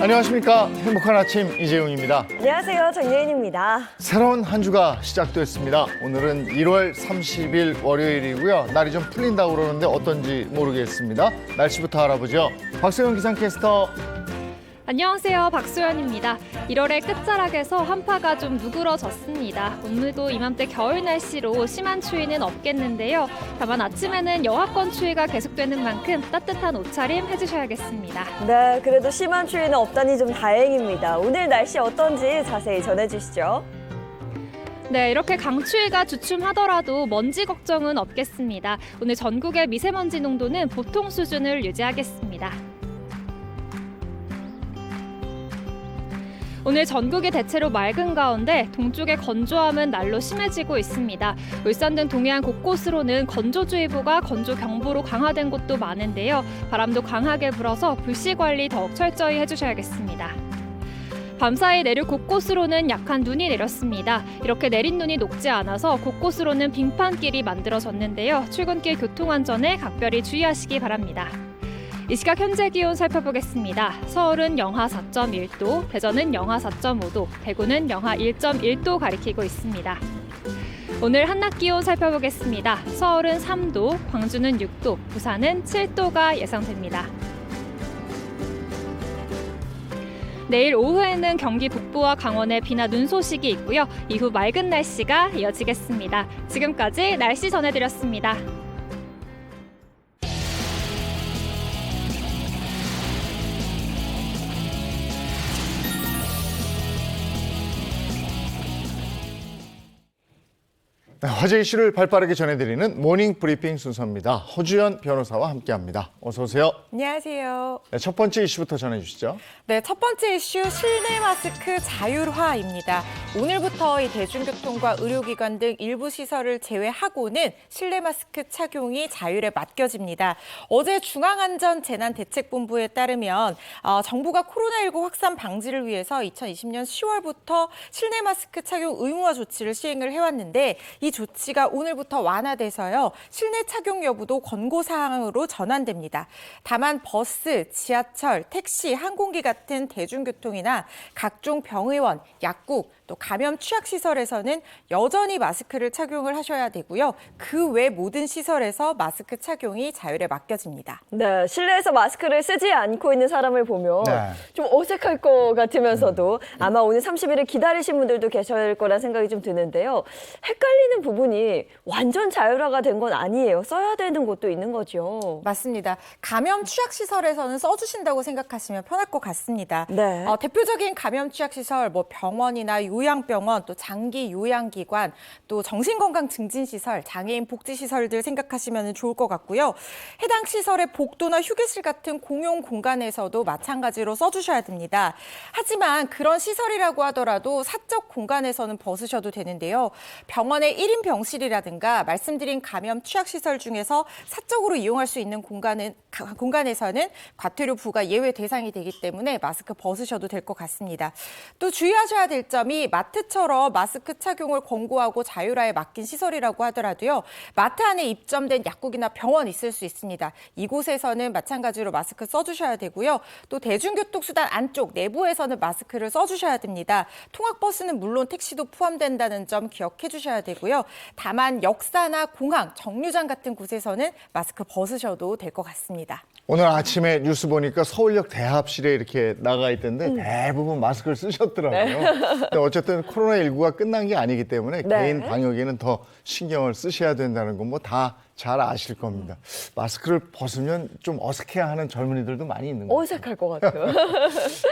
안녕하십니까. 행복한 아침 이재용입니다. 안녕하세요. 정예인입니다. 새로운 한 주가 시작됐습니다. 오늘은 1월 30일 월요일이고요. 날이 좀 풀린다고 그러는데 어떤지 모르겠습니다. 날씨부터 알아보죠. 박소영 기상캐스터. 안녕하세요. 박소연입니다. 1월의 끝자락에서 한파가 좀 누그러졌습니다. 오늘도 이맘때 겨울 날씨로 심한 추위는 없겠는데요. 다만 아침에는 영하권 추위가 계속되는 만큼 따뜻한 옷차림 해주셔야겠습니다. 네, 그래도 심한 추위는 없다니 좀 다행입니다. 오늘 날씨 어떤지 자세히 전해주시죠. 네, 이렇게 강추위가 주춤하더라도 먼지 걱정은 없겠습니다. 오늘 전국의 미세먼지 농도는 보통 수준을 유지하겠습니다. 오늘 전국이 대체로 맑은 가운데 동쪽의 건조함은 날로 심해지고 있습니다. 울산 등 동해안 곳곳으로는 건조주의보가 건조경보로 강화된 곳도 많은데요. 바람도 강하게 불어서 불씨 관리 더욱 철저히 해주셔야겠습니다. 밤사이 내륙 곳곳으로는 약한 눈이 내렸습니다. 이렇게 내린 눈이 녹지 않아서 곳곳으로는 빙판길이 만들어졌는데요. 출근길 교통안전에 각별히 주의하시기 바랍니다. 이 시각 현재 기온 살펴보겠습니다. 서울은 영하 4.1도, 대전은 영하 4.5도, 대구는 영하 1.1도 가리키고 있습니다. 오늘 한낮 기온 살펴보겠습니다. 서울은 3도, 광주는 6도, 부산은 7도가 예상됩니다. 내일 오후에는 경기 북부와 강원에 비나 눈 소식이 있고요. 이후 맑은 날씨가 이어지겠습니다. 지금까지 날씨 전해드렸습니다. 네, 화제 이슈를 발빠르게 전해드리는 모닝 브리핑 순서입니다. 허주연 변호사와 함께합니다. 어서 오세요. 안녕하세요. 네, 첫 번째 이슈부터 전해주시죠. 네, 첫 번째 이슈 실내 마스크 자율화입니다. 오늘부터 이 대중교통과 의료기관 등 일부 시설을 제외하고는 실내 마스크 착용이 자율에 맡겨집니다. 어제 중앙안전재난대책본부에 따르면 정부가 코로나19 확산 방지를 위해서 2020년 10월부터 실내 마스크 착용 의무화 조치를 시행을 해왔는데 이 조치가 오늘부터 완화돼서요. 실내 착용 여부도 권고사항으로 전환됩니다. 다만 버스, 지하철, 택시, 항공기 같은 대중교통이나 각종 병의원, 약국, 또 감염 취약시설에서는 여전히 마스크를 착용을 하셔야 되고요. 그 외 모든 시설에서 마스크 착용이 자율에 맡겨집니다. 네, 실내에서 마스크를 쓰지 않고 있는 사람을 보면 네. 좀 어색할 것 같으면서도 아마 오늘 30일을 기다리신 분들도 계실 거란 생각이 좀 드는데요. 헷갈리는 부분이 완전 자율화가 된 건 아니에요. 써야 되는 곳도 있는 거죠. 맞습니다. 감염 취약시설에서는 써주신다고 생각하시면 편할 것 같습니다. 네. 대표적인 감염 취약시설, 병원이나 요양병원, 또 장기 요양기관, 또 정신건강증진시설, 장애인 복지시설들 생각하시면 좋을 것 같고요. 해당 시설의 복도나 휴게실 같은 공용 공간에서도 마찬가지로 써주셔야 됩니다. 하지만 그런 시설이라고 하더라도 사적 공간에서는 벗으셔도 되는데요. 병원의 1인 병실이라든가 말씀드린 감염 취약시설 중에서 사적으로 이용할 수 있는 공간에서는 과태료 부과 예외 대상이 되기 때문에 마스크 벗으셔도 될 것 같습니다. 또 주의하셔야 될 점이 마트처럼 마스크 착용을 권고하고 자율화에 맡긴 시설이라고 하더라도요. 마트 안에 입점된 약국이나 병원 있을 수 있습니다. 이곳에서는 마찬가지로 마스크 써주셔야 되고요. 또 대중교통수단 안쪽 내부에서는 마스크를 써주셔야 됩니다. 통학버스는 물론 택시도 포함된다는 점 기억해 주셔야 되고요. 다만 역사나 공항, 정류장 같은 곳에서는 마스크 벗으셔도 될 것 같습니다. 오늘 아침에 뉴스 보니까 서울역 대합실에 이렇게 나가 있던데 대부분 마스크를 쓰셨더라고요. 근데 어쨌든 코로나19가 끝난 게 아니기 때문에 네. 개인 방역에는 더 신경을 쓰셔야 된다는 건 뭐 다 잘 아실 겁니다. 마스크를 벗으면 좀 어색해하는 젊은이들도 많이 있는 거예요. 어색할 것 같아요.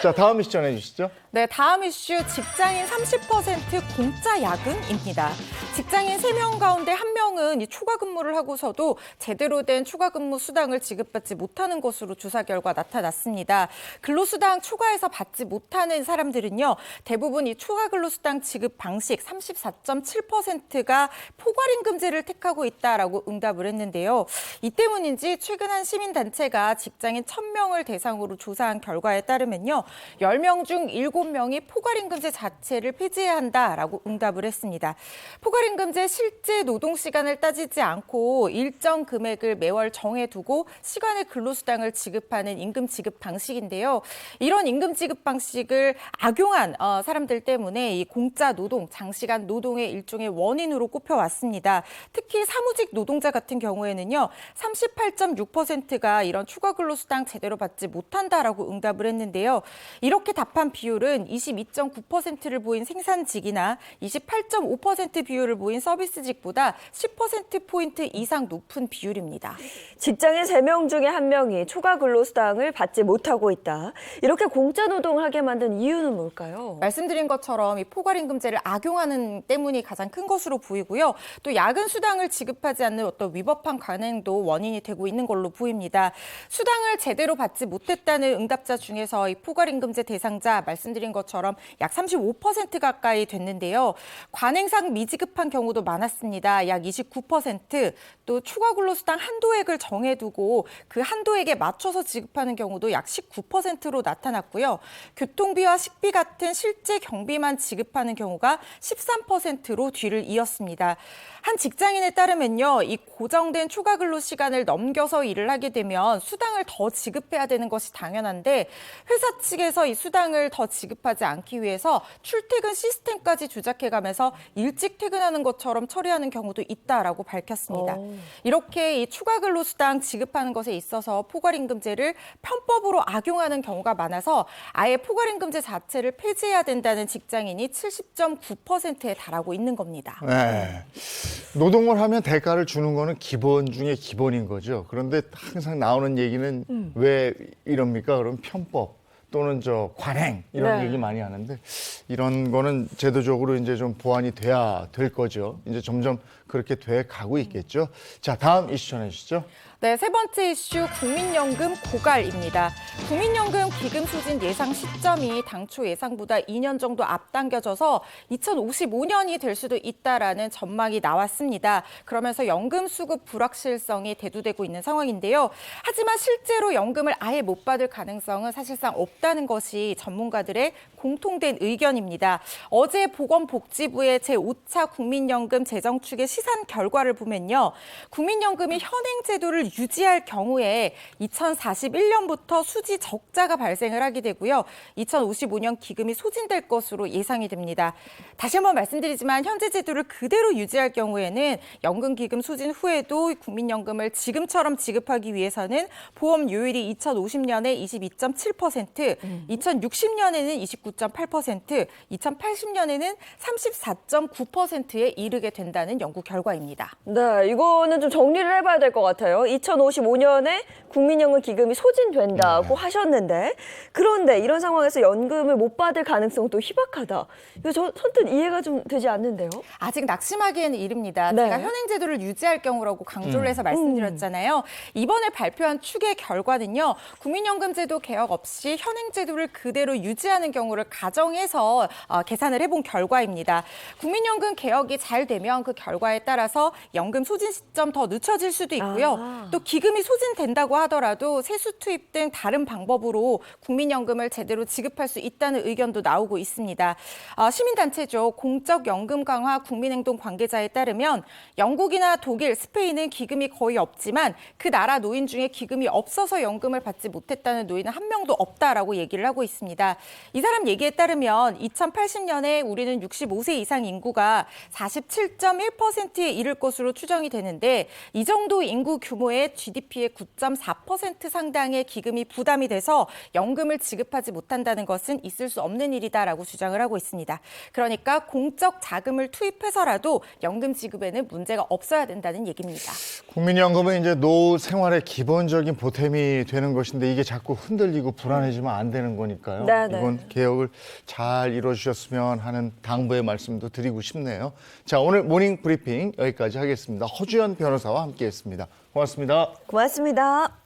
자, 다음 이슈 전해주시죠. 네, 다음 이슈 직장인 30% 공짜 야근입니다. 직장인 3명 가운데 1명은 이 초과 근무를 하고서도 제대로 된 초과 근무 수당을 지급받지 못하는 것으로 조사 결과 나타났습니다. 근로수당 초과해서 받지 못하는 사람들은요. 대부분 이 초과 근로수당 지급 방식 34.7%가 포괄임금제를 택하고 있다라고 응답을 응답을 했는데요. 이 때문인지 최근 한 시민단체가 직장인 1,000명을 대상으로 조사한 결과에 따르면요. 10명 중 7명이 포괄임금제 자체를 폐지해야 한다라고 응답을 했습니다. 포괄임금제 실제 노동시간을 따지지 않고 일정 금액을 매월 정해두고 시간의 근로수당을 지급하는 임금 지급 방식인데요. 이런 임금 지급 방식을 악용한 사람들 때문에 이 공짜 노동, 장시간 노동의 일종의 원인으로 꼽혀왔습니다. 특히 사무직 노동자 같은 경우에는요, 38.6%가 이런 추가 근로수당 제대로 받지 못한다라고 응답을 했는데요. 이렇게 답한 비율은 22.9%를 보인 생산직이나 28.5% 비율을 보인 서비스직보다 10%포인트 이상 높은 비율입니다. 직장인 3명 중에 1명이 추가 근로수당을 받지 못하고 있다. 이렇게 공짜 노동을 하게 만든 이유는 뭘까요? 말씀드린 것처럼 이 포괄임금제를 악용하는 때문이 가장 큰 것으로 보이고요. 또 야근 수당을 지급하지 않는 어떤 위법한 관행도 원인이 되고 있는 걸로 보입니다. 수당을 제대로 받지 못했다는 응답자 중에서 이 포괄임금제 대상자 말씀드린 것처럼 약 35% 가까이 됐는데요. 관행상 미지급한 경우도 많았습니다. 약 29%, 또 추가 근로수당 한도액을 정해두고 그 한도액에 맞춰서 지급하는 경우도 약 19%로 나타났고요. 교통비와 식비 같은 실제 경비만 지급하는 경우가 13%로 뒤를 이었습니다. 한 직장인에 따르면요, 이 고정된 추가 근로 시간을 넘겨서 일을 하게 되면 수당을 더 지급해야 되는 것이 당연한데 회사 측에서 이 수당을 더 지급하지 않기 위해서 출퇴근 시스템까지 조작해가면서 일찍 퇴근하는 것처럼 처리하는 경우도 있다라고 밝혔습니다. 이렇게 이 추가 근로 수당 지급하는 것에 있어서 포괄임금제를 편법으로 악용하는 경우가 많아서 아예 포괄임금제 자체를 폐지해야 된다는 직장인이 70.9%에 달하고 있는 겁니다. 네. 노동을 하면 대가를 주는 거는 기본 중에 기본인 거죠. 그런데 항상 나오는 얘기는 왜 이럽니까? 그럼 편법 또는 관행 이런 네. 얘기 많이 하는데 이런 거는 제도적으로 이제 좀 보완이 돼야 될 거죠. 이제 점점 그렇게 돼 가고 있겠죠. 자, 다음 이슈 전해 주시죠. 네, 세 번째 이슈 국민연금 고갈입니다. 국민연금 기금 소진 예상 시점이 당초 예상보다 2년 정도 앞당겨져서 2055년이 될 수도 있다라는 전망이 나왔습니다. 그러면서 연금 수급 불확실성이 대두되고 있는 상황인데요. 하지만 실제로 연금을 아예 못 받을 가능성은 사실상 없다는 것이 전문가들의 공통된 의견입니다. 어제 보건복지부의 제5차 국민연금 재정축의 시산 결과를 보면요. 국민연금이 현행 제도를 유지할 경우에 2041년부터 수지 적자가 발생을 하게 되고요. 2055년 기금이 소진될 것으로 예상이 됩니다. 다시 한번 말씀드리지만 현재 제도를 그대로 유지할 경우에는 연금기금 소진 후에도 국민연금을 지금처럼 지급하기 위해서는 보험료율이 2050년에 22.7%, 2060년에는 29.8%, 2080년에는 34.9%에 이르게 된다는 연구 결과입니다. 네, 이거는 좀 정리를 해봐야 될 것 같아요. 2055년에 국민연금 기금이 소진된다고 하셨는데 그런데 이런 상황에서 연금을 못 받을 가능성도 희박하다. 이거 저 선뜻 이해가 좀 되지 않는데요. 아직 낙심하기에는 이릅니다. 네. 제가 현행 제도를 유지할 경우라고 강조를 해서 말씀드렸잖아요. 이번에 발표한 추계 결과는요. 국민연금 제도 개혁 없이 현행 제도를 그대로 유지하는 경우를 가정해서 계산을 해본 결과입니다. 국민연금 개혁이 잘 되면 그 결과에 따라서 연금 소진 시점 더 늦춰질 수도 있고요. 또 기금이 소진된다고 하더라도 세수 투입 등 다른 방법으로 국민연금을 제대로 지급할 수 있다는 의견도 나오고 있습니다. 시민단체죠. 공적연금 강화 국민행동 관계자에 따르면 영국이나 독일, 스페인은 기금이 거의 없지만 그 나라 노인 중에 기금이 없어서 연금을 받지 못했다는 노인은 한 명도 없다라고 얘기를 하고 있습니다. 이 사람 얘기에 따르면 2080년에 우리는 65세 이상 인구가 47.1%에 이를 것으로 추정이 되는데 이 정도 인구 규모의 GDP의 9.4% 상당의 기금이 부담이 돼서 연금을 지급하지 못한다는 것은 있을 수 없는 일이다라고 주장을 하고 있습니다. 그러니까 공적 자금을 투입해서라도 연금 지급에는 문제가 없어야 된다는 얘기입니다. 국민연금은 이제 노후 생활의 기본적인 보탬이 되는 것인데 이게 자꾸 흔들리고 불안해지면 안 되는 거니까요. 네네. 이번 개혁을 잘 이뤄주셨으면 하는 당부의 말씀도 드리고 싶네요. 자, 오늘 모닝 브리핑 여기까지 하겠습니다. 허주연 변호사와 함께했습니다. 고맙습니다. 고맙습니다.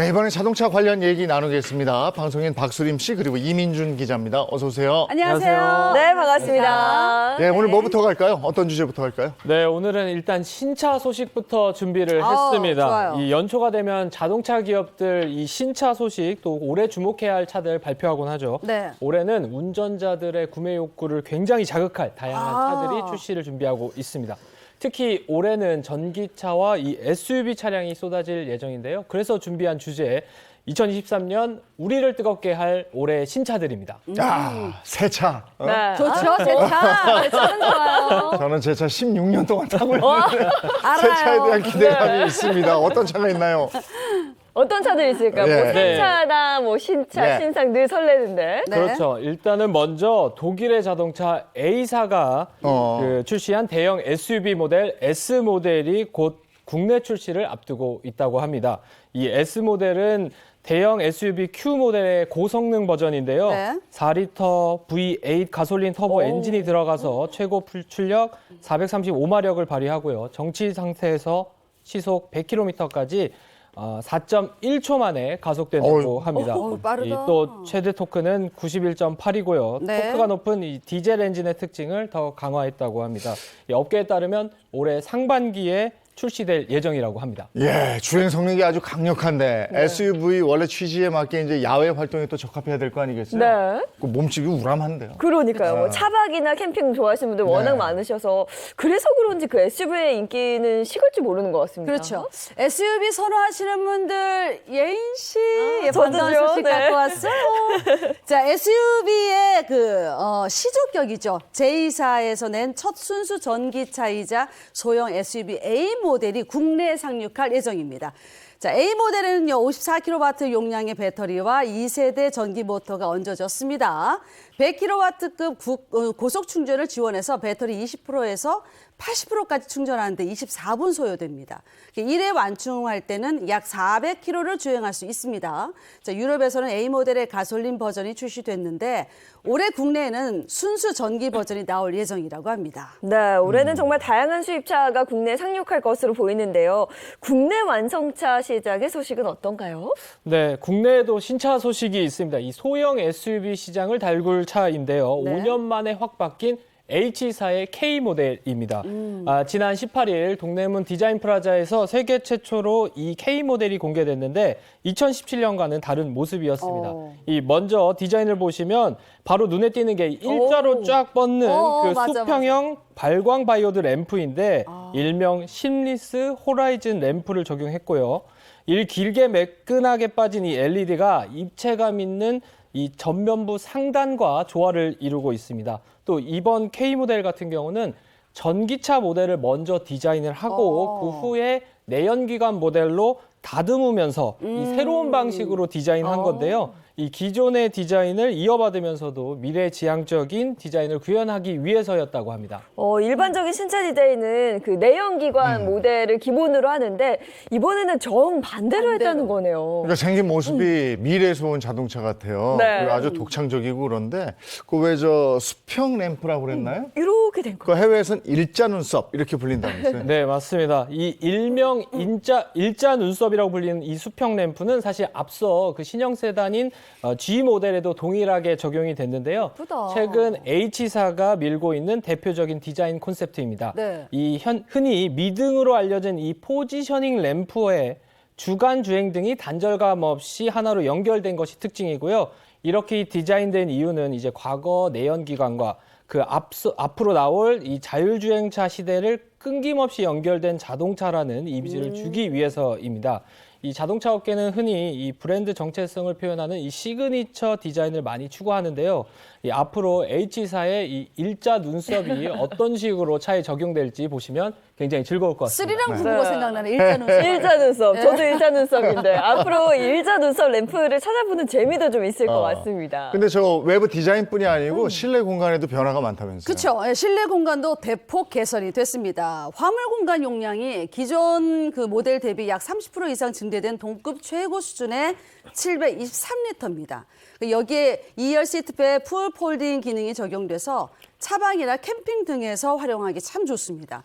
네, 이번에 자동차 관련 얘기 나누겠습니다. 방송인 박수림 씨 그리고 이민준 기자입니다. 어서 오세요. 안녕하세요. 네, 반갑습니다. 네, 오늘 뭐부터 갈까요? 어떤 주제부터 갈까요? 네, 오늘은 일단 신차 소식부터 준비를 했습니다. 좋아요. 이 연초가 되면 자동차 기업들 이 신차 소식 또 올해 주목해야 할 차들 발표하곤 하죠. 네. 올해는 운전자들의 구매 욕구를 굉장히 자극할 다양한 차들이 출시를 준비하고 있습니다. 특히 올해는 전기차와 이 SUV 차량이 쏟아질 예정인데요. 그래서 준비한 주제 2023년 우리를 뜨겁게 할 올해 신차들입니다. 야, 새 차. 네. 좋죠, 제 차. 제 차는 좋아요. 저는 제 차 16년 동안 타고 있는데 새 차에 대한 기대감이 있습니다. 어떤 차가 있나요? 어떤 차들이 있을까요? 예. 뭐 네. 새차나 뭐 신차, 예. 신상 늘 설레는데. 네. 그렇죠. 일단은 먼저 독일의 자동차 A사가 그 출시한 대형 SUV 모델 S 모델이 곧 국내 출시를 앞두고 있다고 합니다. 이 S 모델은 대형 SUV Q 모델의 고성능 버전인데요. 네. 4리터 V8 가솔린 터보 엔진이 들어가서 최고 출력 435마력을 발휘하고요. 정치 상태에서 시속 100km까지 4.1초 만에 가속된다고 합니다. 빠르다. 이 또 최대 토크는 91.8이고요. 네. 토크가 높은 이 디젤 엔진의 특징을 더 강화했다고 합니다. 이 업계에 따르면 올해 상반기에 출시될 예정이라고 합니다. 예, 주행 성능이 아주 강력한데 SUV 원래 취지에 맞게 이제 야외 활동에 또 적합해야 될 거 아니겠어요? 네. 그 몸집이 우람한데요. 그러니까요. 뭐 차박이나 캠핑 좋아하시는 분들 워낙 네. 많으셔서 그래서 그런지 그 SUV의 인기는 식을 줄 모르는 것 같습니다. 그렇죠. SUV 선호하시는 분들 예인 씨 저도요. 반가운 소식 네. 갖고 왔어요. 자, SUV의 시조격이죠. J사에서 낸 첫 순수 전기차이자 소형 SUV A 모델이 국내에 상륙할 예정입니다. 자, A 모델에는요, 54kW 용량의 배터리와 2세대 전기 모터가 얹어졌습니다. 100kW급 고속 충전을 지원해서 배터리 20%에서 80%까지 충전하는데 24분 소요됩니다. 1회 완충할 때는 약 400km를 주행할 수 있습니다. 자, 유럽에서는 A 모델의 가솔린 버전이 출시됐는데 올해 국내에는 순수 전기 버전이 나올 예정이라고 합니다. 네, 올해는 정말 다양한 수입차가 국내에 상륙할 것으로 보이는데요. 국내 완성차 시장의 소식은 어떤가요? 네, 국내에도 신차 소식이 있습니다. 이 소형 SUV 시장을 달굴 차인데요. 네. 5년 만에 확 바뀐 H사의 K 모델입니다. 지난 18일 동대문 디자인 프라자에서 세계 최초로 이 K 모델이 공개됐는데 2017년과는 다른 모습이었습니다. 이 먼저 디자인을 보시면 바로 눈에 띄는 게 일자로 쫙 뻗는 그 맞아, 수평형 발광 바이오드 램프인데 일명 심리스 호라이즌 램프를 적용했고요. 길게 매끈하게 빠진 이 LED가 입체감 있는 이 전면부 상단과 조화를 이루고 있습니다. 또 이번 K 모델 같은 경우는 전기차 모델을 먼저 디자인을 하고 그 후에 내연기관 모델로 다듬으면서 이 새로운 방식으로 디자인한 건데요. 이 기존의 디자인을 이어받으면서도 미래지향적인 디자인을 구현하기 위해서였다고 합니다. 일반적인 신차 디자인은 그 내연기관 모델을 기본으로 하는데 이번에는 정반대로 했다는 거네요. 그러니까 생긴 모습이 미래에서 온 자동차 같아요. 네. 그리고 아주 독창적이고 그런데 그 왜 저 수평 램프라고 그랬나요? 이렇게 된 거. 그 해외에서는 일자 눈썹 이렇게 불린다면서요? 네, 맞습니다. 이 일명 일자 눈썹이라고 불리는 이 수평 램프는 사실 앞서 그 신형 세단인 G 모델에도 동일하게 적용이 됐는데요. 예쁘다. 최근 H사가 밀고 있는 대표적인 디자인 콘셉트입니다. 네. 흔히 미등으로 알려진 이 포지셔닝 램프에 주간 주행 등이 단절감 없이 하나로 연결된 것이 특징이고요. 이렇게 디자인된 이유는 이제 과거 내연기관과 그 앞으로 나올 이 자율주행차 시대를 끊김없이 연결된 자동차라는 이미지를 주기 위해서입니다. 이 자동차 업계는 흔히 이 브랜드 정체성을 표현하는 이 시그니처 디자인을 많이 추구하는데요. 이 앞으로 H사의 이 일자 눈썹이 어떤 식으로 차에 적용될지 보시면 굉장히 즐거울 것 같습니다. 스리랑 부부가 생각나는 일자 눈썹. 일자 눈썹. 저도 일자 눈썹인데 앞으로 이 일자 눈썹 램프를 찾아보는 재미도 좀 있을 것 같습니다. 근데 저 외부 디자인뿐이 아니고 실내 공간에도 변화가 많다면서요? 그렇죠. 실내 공간도 대폭 개선이 됐습니다. 화물 공간 용량이 기존 그 모델 대비 약 30% 이상 증대된 동급 최고 수준의 723리터입니다. 여기에 2열 시트배에 풀 폴딩 기능이 적용돼서 차박이나 캠핑 등에서 활용하기 참 좋습니다.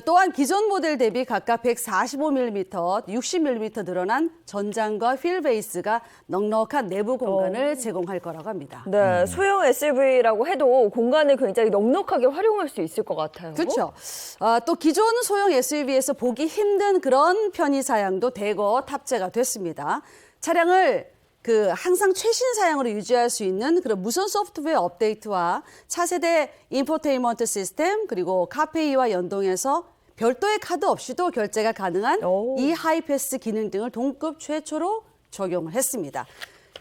또한 기존 모델 대비 각각 145mm, 60mm 늘어난 전장과 휠 베이스가 넉넉한 내부 공간을 제공할 거라고 합니다. 네, 소형 SUV라고 해도 공간을 굉장히 넉넉하게 활용할 수 있을 것 같아요. 그렇죠. 또 기존 소형 SUV에서 보기 힘든 그런 편의 사양도 대거 탑재가 됐습니다. 차량을 항상 최신 사양으로 유지할 수 있는 그런 무선 소프트웨어 업데이트와 차세대 인포테인먼트 시스템 그리고 카페이와 연동해서 별도의 카드 없이도 결제가 가능한 이 하이패스 기능 등을 동급 최초로 적용을 했습니다.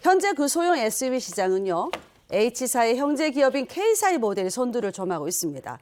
현재 그 소형 SUV 시장은요. H사의 형제 기업인 K사의 모델이 선두를 점하고 있습니다.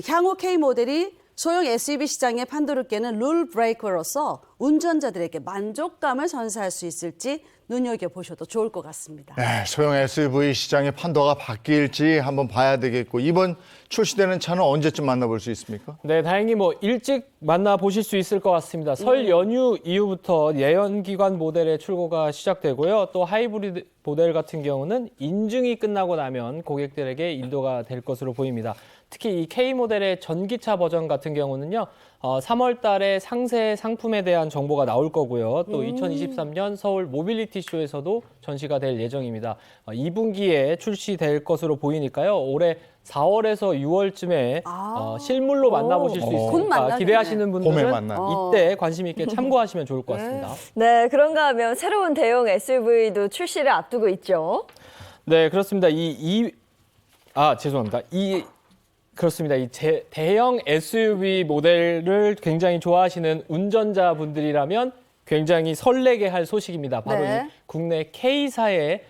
향후 K 모델이 소형 SUV 시장의 판도를 깨는 룰 브레이커로서 운전자들에게 만족감을 선사할 수 있을지 눈여겨보셔도 좋을 것 같습니다. 네, 소형 SUV 시장의 판도가 바뀔지 한번 봐야 되겠고 이번 출시되는 차는 언제쯤 만나볼 수 있습니까? 네, 다행히 일찍 만나보실 수 있을 것 같습니다. 설 연휴 이후부터 내연기관 모델의 출고가 시작되고요. 또 하이브리드 모델 같은 경우는 인증이 끝나고 나면 고객들에게 인도가 될 것으로 보입니다. 특히 이 K 모델의 전기차 버전 같은 경우는요. 3월 달에 상세 상품에 대한 정보가 나올 거고요. 또 2023년 서울 모빌리티 쇼에서도 전시가 될 예정입니다. 2분기에 출시될 것으로 보이니까요. 올해 4월에서 6월쯤에 실물로 만나보실 수 곧 있으니까 만나겠네. 기대하시는 봄에 분들은 만나. 이때 관심 있게 참고하시면 좋을 것 같습니다. 네, 그런가 하면 새로운 대형 SUV도 출시를 앞두고 있죠. 네, 그렇습니다. 죄송합니다. 그렇습니다. 대형 SUV 모델을 굉장히 좋아하시는 운전자분들이라면 굉장히 설레게 할 소식입니다. 바로 네. 이 국내 K사의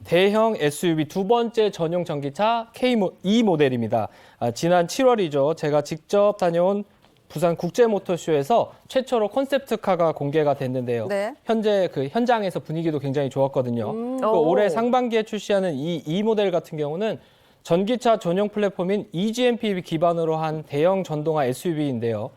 대형 SUV 두 번째 전용 전기차 K2 모델입니다. 지난 7월이죠. 제가 직접 다녀온 부산 국제모터쇼에서 최초로 콘셉트카가 공개가 됐는데요. 네. 현재 현장에서 분위기도 굉장히 좋았거든요. 또 오. 올해 상반기에 출시하는 이 모델 같은 경우는 전기차 전용 플랫폼인 eGMP 기반으로 한 대형 전동화 SUV인데요.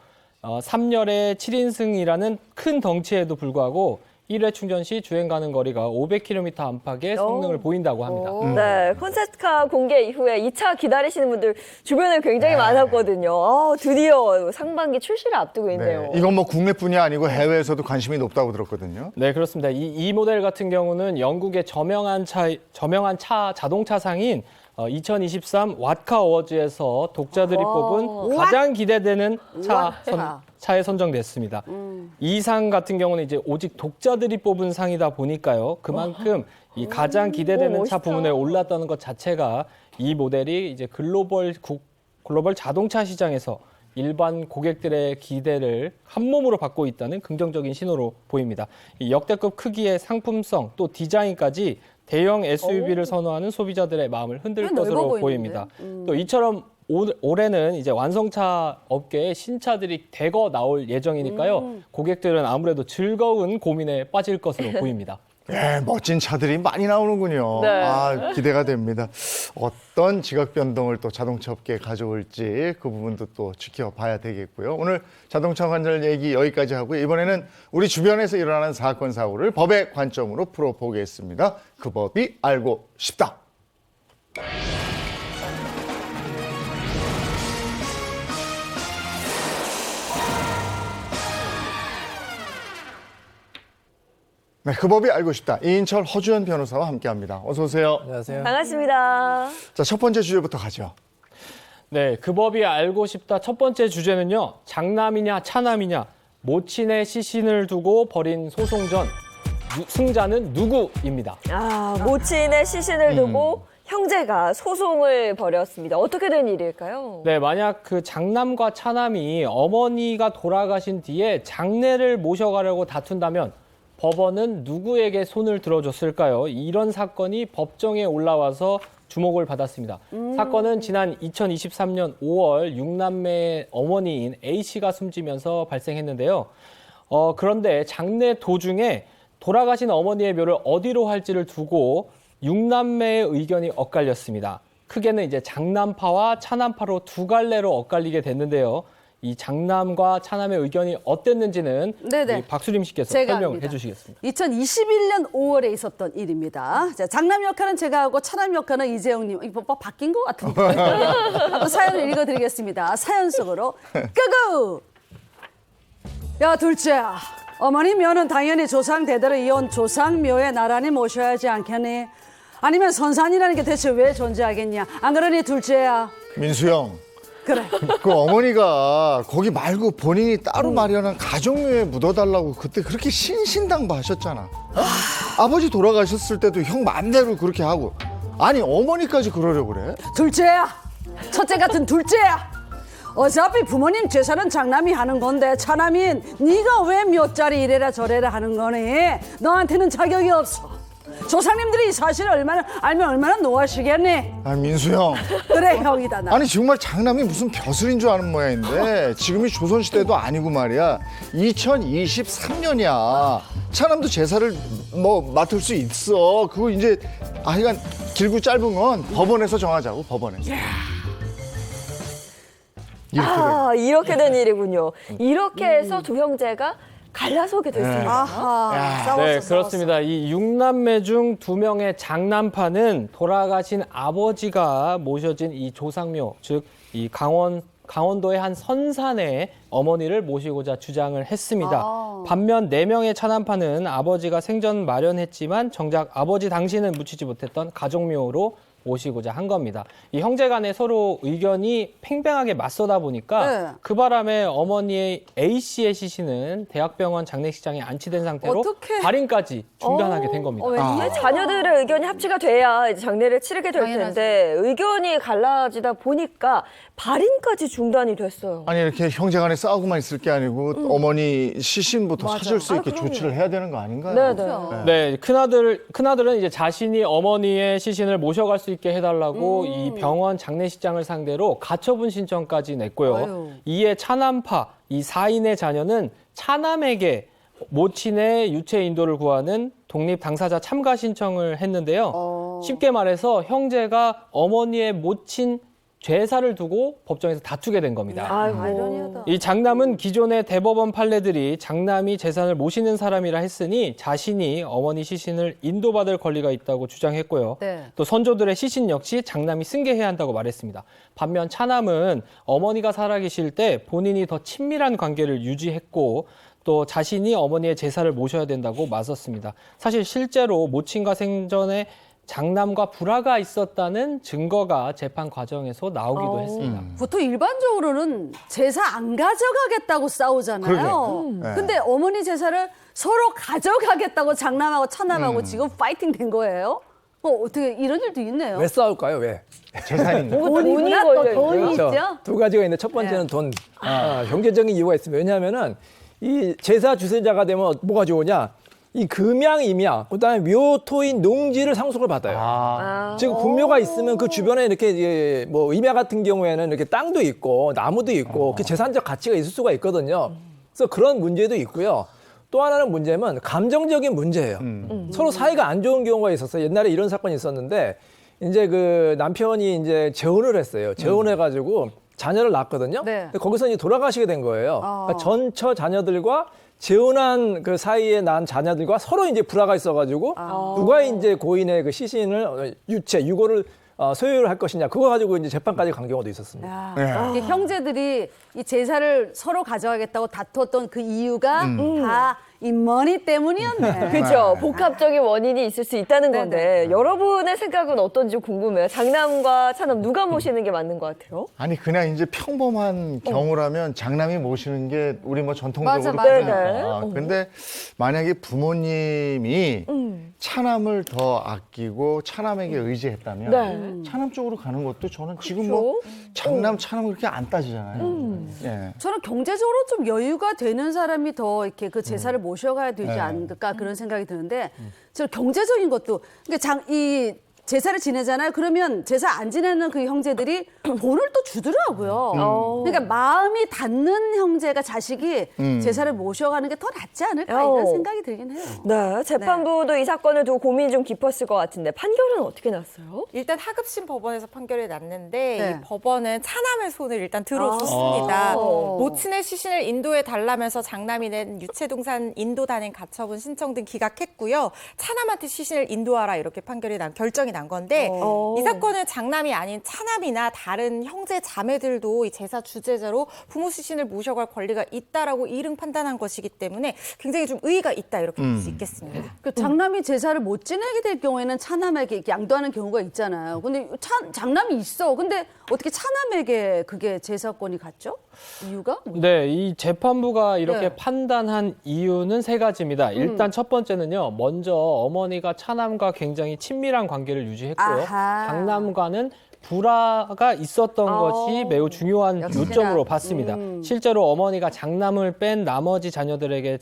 3열의 7인승이라는 큰 덩치에도 불구하고 1회 충전 시 주행 가능 거리가 500km 안팎의 성능을 보인다고 합니다. 네, 콘셉트카 공개 이후에 이 차 기다리시는 분들 주변에 굉장히 많았거든요. 드디어 상반기 출시를 앞두고 있네요. 네, 이건 국내뿐이 아니고 해외에서도 관심이 높다고 들었거든요. 네, 그렇습니다. 이 모델 같은 경우는 영국의 저명한 자동차상인 2023 왓카 어워즈에서 독자들이 뽑은 가장 기대되는 차에 선정됐습니다. 이 상 같은 경우는 이제 오직 독자들이 뽑은 상이다 보니까요. 그만큼 이 가장 기대되는 차 멋있다. 부문에 올랐다는 것 자체가 이 모델이 이제 글로벌 자동차 시장에서 일반 고객들의 기대를 한 몸으로 받고 있다는 긍정적인 신호로 보입니다. 이 역대급 크기의 상품성 또 디자인까지 대형 SUV를 선호하는 소비자들의 마음을 흔들 넓어 것으로 보이는데? 보입니다. 또 이처럼 올해는 이제 완성차 업계에 신차들이 대거 나올 예정이니까요. 고객들은 아무래도 즐거운 고민에 빠질 것으로 보입니다. 네, 멋진 차들이 많이 나오는군요. 네. 기대가 됩니다. 어떤 지각 변동을 또 자동차 업계에 가져올지 그 부분도 또 지켜봐야 되겠고요. 오늘 자동차 관절 얘기 여기까지 하고요. 이번에는 우리 주변에서 일어나는 사건, 사고를 법의 관점으로 풀어보겠습니다. 그 법이 알고 싶다. 네, 그 법이 알고 싶다. 이인철 허주연 변호사와 함께합니다. 어서 오세요. 안녕하세요. 반갑습니다. 자, 첫 번째 주제부터 가죠. 네, 그 법이 알고 싶다. 첫 번째 주제는요. 장남이냐 차남이냐 모친의 시신을 두고 벌인 소송 전 승자는 누구입니다. 모친의 시신을 두고 형제가 소송을 벌였습니다. 어떻게 된 일일까요? 네, 만약 그 장남과 차남이 어머니가 돌아가신 뒤에 장례를 모셔가려고 다툰다면 법원은 누구에게 손을 들어줬을까요? 이런 사건이 법정에 올라와서 주목을 받았습니다. 사건은 지난 2023년 5월 6남매의 어머니인 A씨가 숨지면서 발생했는데요. 그런데 장례 도중에 돌아가신 어머니의 묘를 어디로 할지를 두고 6남매의 의견이 엇갈렸습니다. 크게는 이제 장남파와 차남파로 두 갈래로 엇갈리게 됐는데요. 이 장남과 차남의 의견이 어땠는지는 네네. 우리 박수림 씨께서 제가 설명을 합니다. 해주시겠습니다. 2021년 5월에 있었던 일입니다. 자, 장남 역할은 제가 하고 차남 역할은 이재용님. 이거 뭐 바뀐 것 같은데. 한번 사연을 읽어드리겠습니다. 사연 속으로 끄고. 야 둘째야, 어머니 묘는 당연히 조상 대대로 이어온 조상묘에 나란히 모셔야지 않겠니? 아니면 선산이라는 게 대체 왜 존재하겠냐? 안 그러니 둘째야? 민수 형, 그래. 그 어머니가 거기 말고 본인이 따로 마련한 가족묘에 묻어달라고 그때 그렇게 신신당부하셨잖아. 아버지 돌아가셨을 때도 형 맘대로 그렇게 하고. 아니 어머니까지 그러려고 그래? 둘째야, 첫째 같은 둘째야. 어차피 부모님 재산은 장남이 하는 건데 차남인 네가 왜 몇 자리 이래라 저래라 하는 거니? 너한테는 자격이 없어. 조상님들이 이 사실을 알면 얼마나 노하시겠니? 아 민수 형, 그래 형이다 나. 아니 정말 장남이 무슨 벼슬인 줄 아는 모양인데 지금이 조선시대도 아니고 말이야. 2023년이야. 차남도 제사를 뭐 맡을 수 있어. 그거 이제 하여간 길고 짧은 건 법원에서 정하자고, 법원에서. 이렇게 돼. 아, 이렇게 된 일이군요. 이렇게 해서 두 형제가 갈라서게 됐습니다. 아하. 싸웠어, 네, 싸웠어. 그렇습니다. 이 6남매 중 2명의 장남파는 돌아가신 아버지가 모셔진 이 조상묘, 즉 이 강원도의 한 선산에 어머니를 모시고자 주장을 했습니다. 반면 4명의 차남파는 아버지가 생전 마련했지만 정작 아버지 당시는 묻히지 못했던 가족묘로 모시고자 한 겁니다. 이 형제 간에 서로 의견이 팽팽하게 맞서다 보니까 네. 그 바람에 어머니의 A 씨의 시신은 대학병원 장례식장에 안치된 상태로 어떡해. 발인까지 중단하게 된 겁니다. 이 자녀들의 의견이 합치가 돼야 이제 장례를 치르게 될 당연하죠. 텐데 의견이 갈라지다 보니까 발인까지 중단이 됐어요. 아니 이렇게 형제간에 싸우고만 있을 게 아니고 어머니 시신부터 찾을 수 있게 조치를 해야 되는 거 아닌가요? 네네. 네, 큰아들은 이제 자신이 어머니의 시신을 모셔갈 수 있게 해달라고 이 병원 장례식장을 상대로 가처분 신청까지 냈고요. 아유. 이에 차남파 이 4인의 자녀는 차남에게 모친의 유체 인도를 구하는 독립 당사자 참가 신청을 했는데요. 쉽게 말해서 형제가 어머니의 모친 죄사를 두고 법정에서 다투게 된 겁니다. 아이고. 이 장남은 기존의 대법원 판례들이 장남이 재산을 모시는 사람이라 했으니 자신이 어머니 시신을 인도받을 권리가 있다고 주장했고요. 네. 또 선조들의 시신 역시 장남이 승계해야 한다고 말했습니다. 반면 차남은 어머니가 살아계실 때 본인이 더 친밀한 관계를 유지했고 또 자신이 어머니의 제사를 모셔야 된다고 맞섰습니다. 사실 실제로 모친과 생전에 장남과 불화가 있었다는 증거가 재판 과정에서 나오기도 했습니다. 보통 일반적으로는 제사 안 가져가겠다고 싸우잖아요. 그러게. 근데 어머니 제사를 서로 가져가겠다고 장남하고 차남하고 지금 파이팅 된 거예요? 어떻게 이런 일도 있네요. 왜 싸울까요? 왜? 재산이. 돈이구나, 또 돈이 있죠. 두 가지가 있는데 첫 번째는 돈. 경제적인 이유가 있습니다. 왜냐하면은 이 제사 주세자가 되면 뭐가 좋으냐? 이 금양, 임양, 그다음에 묘토인 농지를 상속을 받아요. 즉 분묘가 있으면 그 주변에 이렇게 뭐 임야 같은 경우에는 이렇게 땅도 있고 나무도 있고 그 재산적 가치가 있을 수가 있거든요. 그래서 그런 문제도 있고요. 또 하나는 문제는 감정적인 문제예요. 서로 사이가 안 좋은 경우가 있었어요. 옛날에 이런 사건이 있었는데 이제 그 남편이 이제 재혼을 했어요. 재혼해가지고 자녀를 낳았거든요. 네. 근데 거기서 이제 돌아가시게 된 거예요. 그러니까 전처 자녀들과 재혼한 그 사이에 난 자녀들과 서로 이제 불화가 있어가지고 누가 이제 고인의 그 시신을 유고를 소유를 할 것이냐 그거 가지고 이제 재판까지 간 경우도 있었습니다. 이게 형제들이 이 제사를 서로 가져가겠다고 다투었던 그 이유가 다 이 머니 때문이었네. 그렇죠. 복합적인 원인이 있을 수 있다는 네네. 건데 여러분의 생각은 어떤지 궁금해요. 장남과 차남 누가 모시는 게 맞는 것 같아요? 아니 그냥 이제 평범한 경우라면 장남이 모시는 게 우리 뭐 전통적으로 맞아. 그러니까. 근데 만약에 부모님이 차남을 더 아끼고 차남에게 의지했다면 네. 차남 쪽으로 가는 것도 저는 지금 뭐 장남 차남 그렇게 안 따지잖아요. 예. 저는 경제적으로 좀 여유가 되는 사람이 더 이렇게 그 제사를 모셔가야 되지 않을까 그런 생각이 드는데 저 경제적인 것도 그러니까 이 제사를 지내잖아요. 그러면 제사 안 지내는 그 형제들이 본을 또 주더라고요. 그러니까 마음이 닿는 형제가 자식이 제사를 모셔가는 게 더 낫지 않을까 이런 생각이 들긴 해요. 네, 재판부도 이 사건을 두고 고민이 좀 깊었을 것 같은데 판결은 어떻게 났어요? 일단 하급심 법원에서 판결이 났는데 네. 이 법원은 차남의 손을 일단 들어줬습니다. 모친의 시신을 인도해 달라면서 장남이 낸 유체동산 인도 단행 가처분 신청 등 기각했고요. 차남한테 시신을 인도하라 이렇게 결정이 난 건데 이 사건은 장남이 아닌 차남이나 다른 형제 자매들도 이 제사 주재자로 부모 시신을 모셔갈 권리가 있다라고 이릉 판단한 것이기 때문에 굉장히 좀 의의가 있다 이렇게 볼 수 있겠습니다. 그 장남이 제사를 못 지내게 될 경우에는 차남에게 양도하는 경우가 있잖아요. 근데 장남이 있어. 근데 어떻게 차남에게 그게 제사권이 갔죠? 이유가? 네, 이 재판부가 이렇게 네. 판단한 이유는 세 가지입니다. 일단 첫 번째는요, 먼저 어머니가 차남과 굉장히 친밀한 관계를 유지했고요. 아하. 장남과는 불화가 있었던 것이 매우 중요한 역시나. 요점으로 봤습니다. 실제로 어머니가 장남을 뺀 나머지 자녀들에게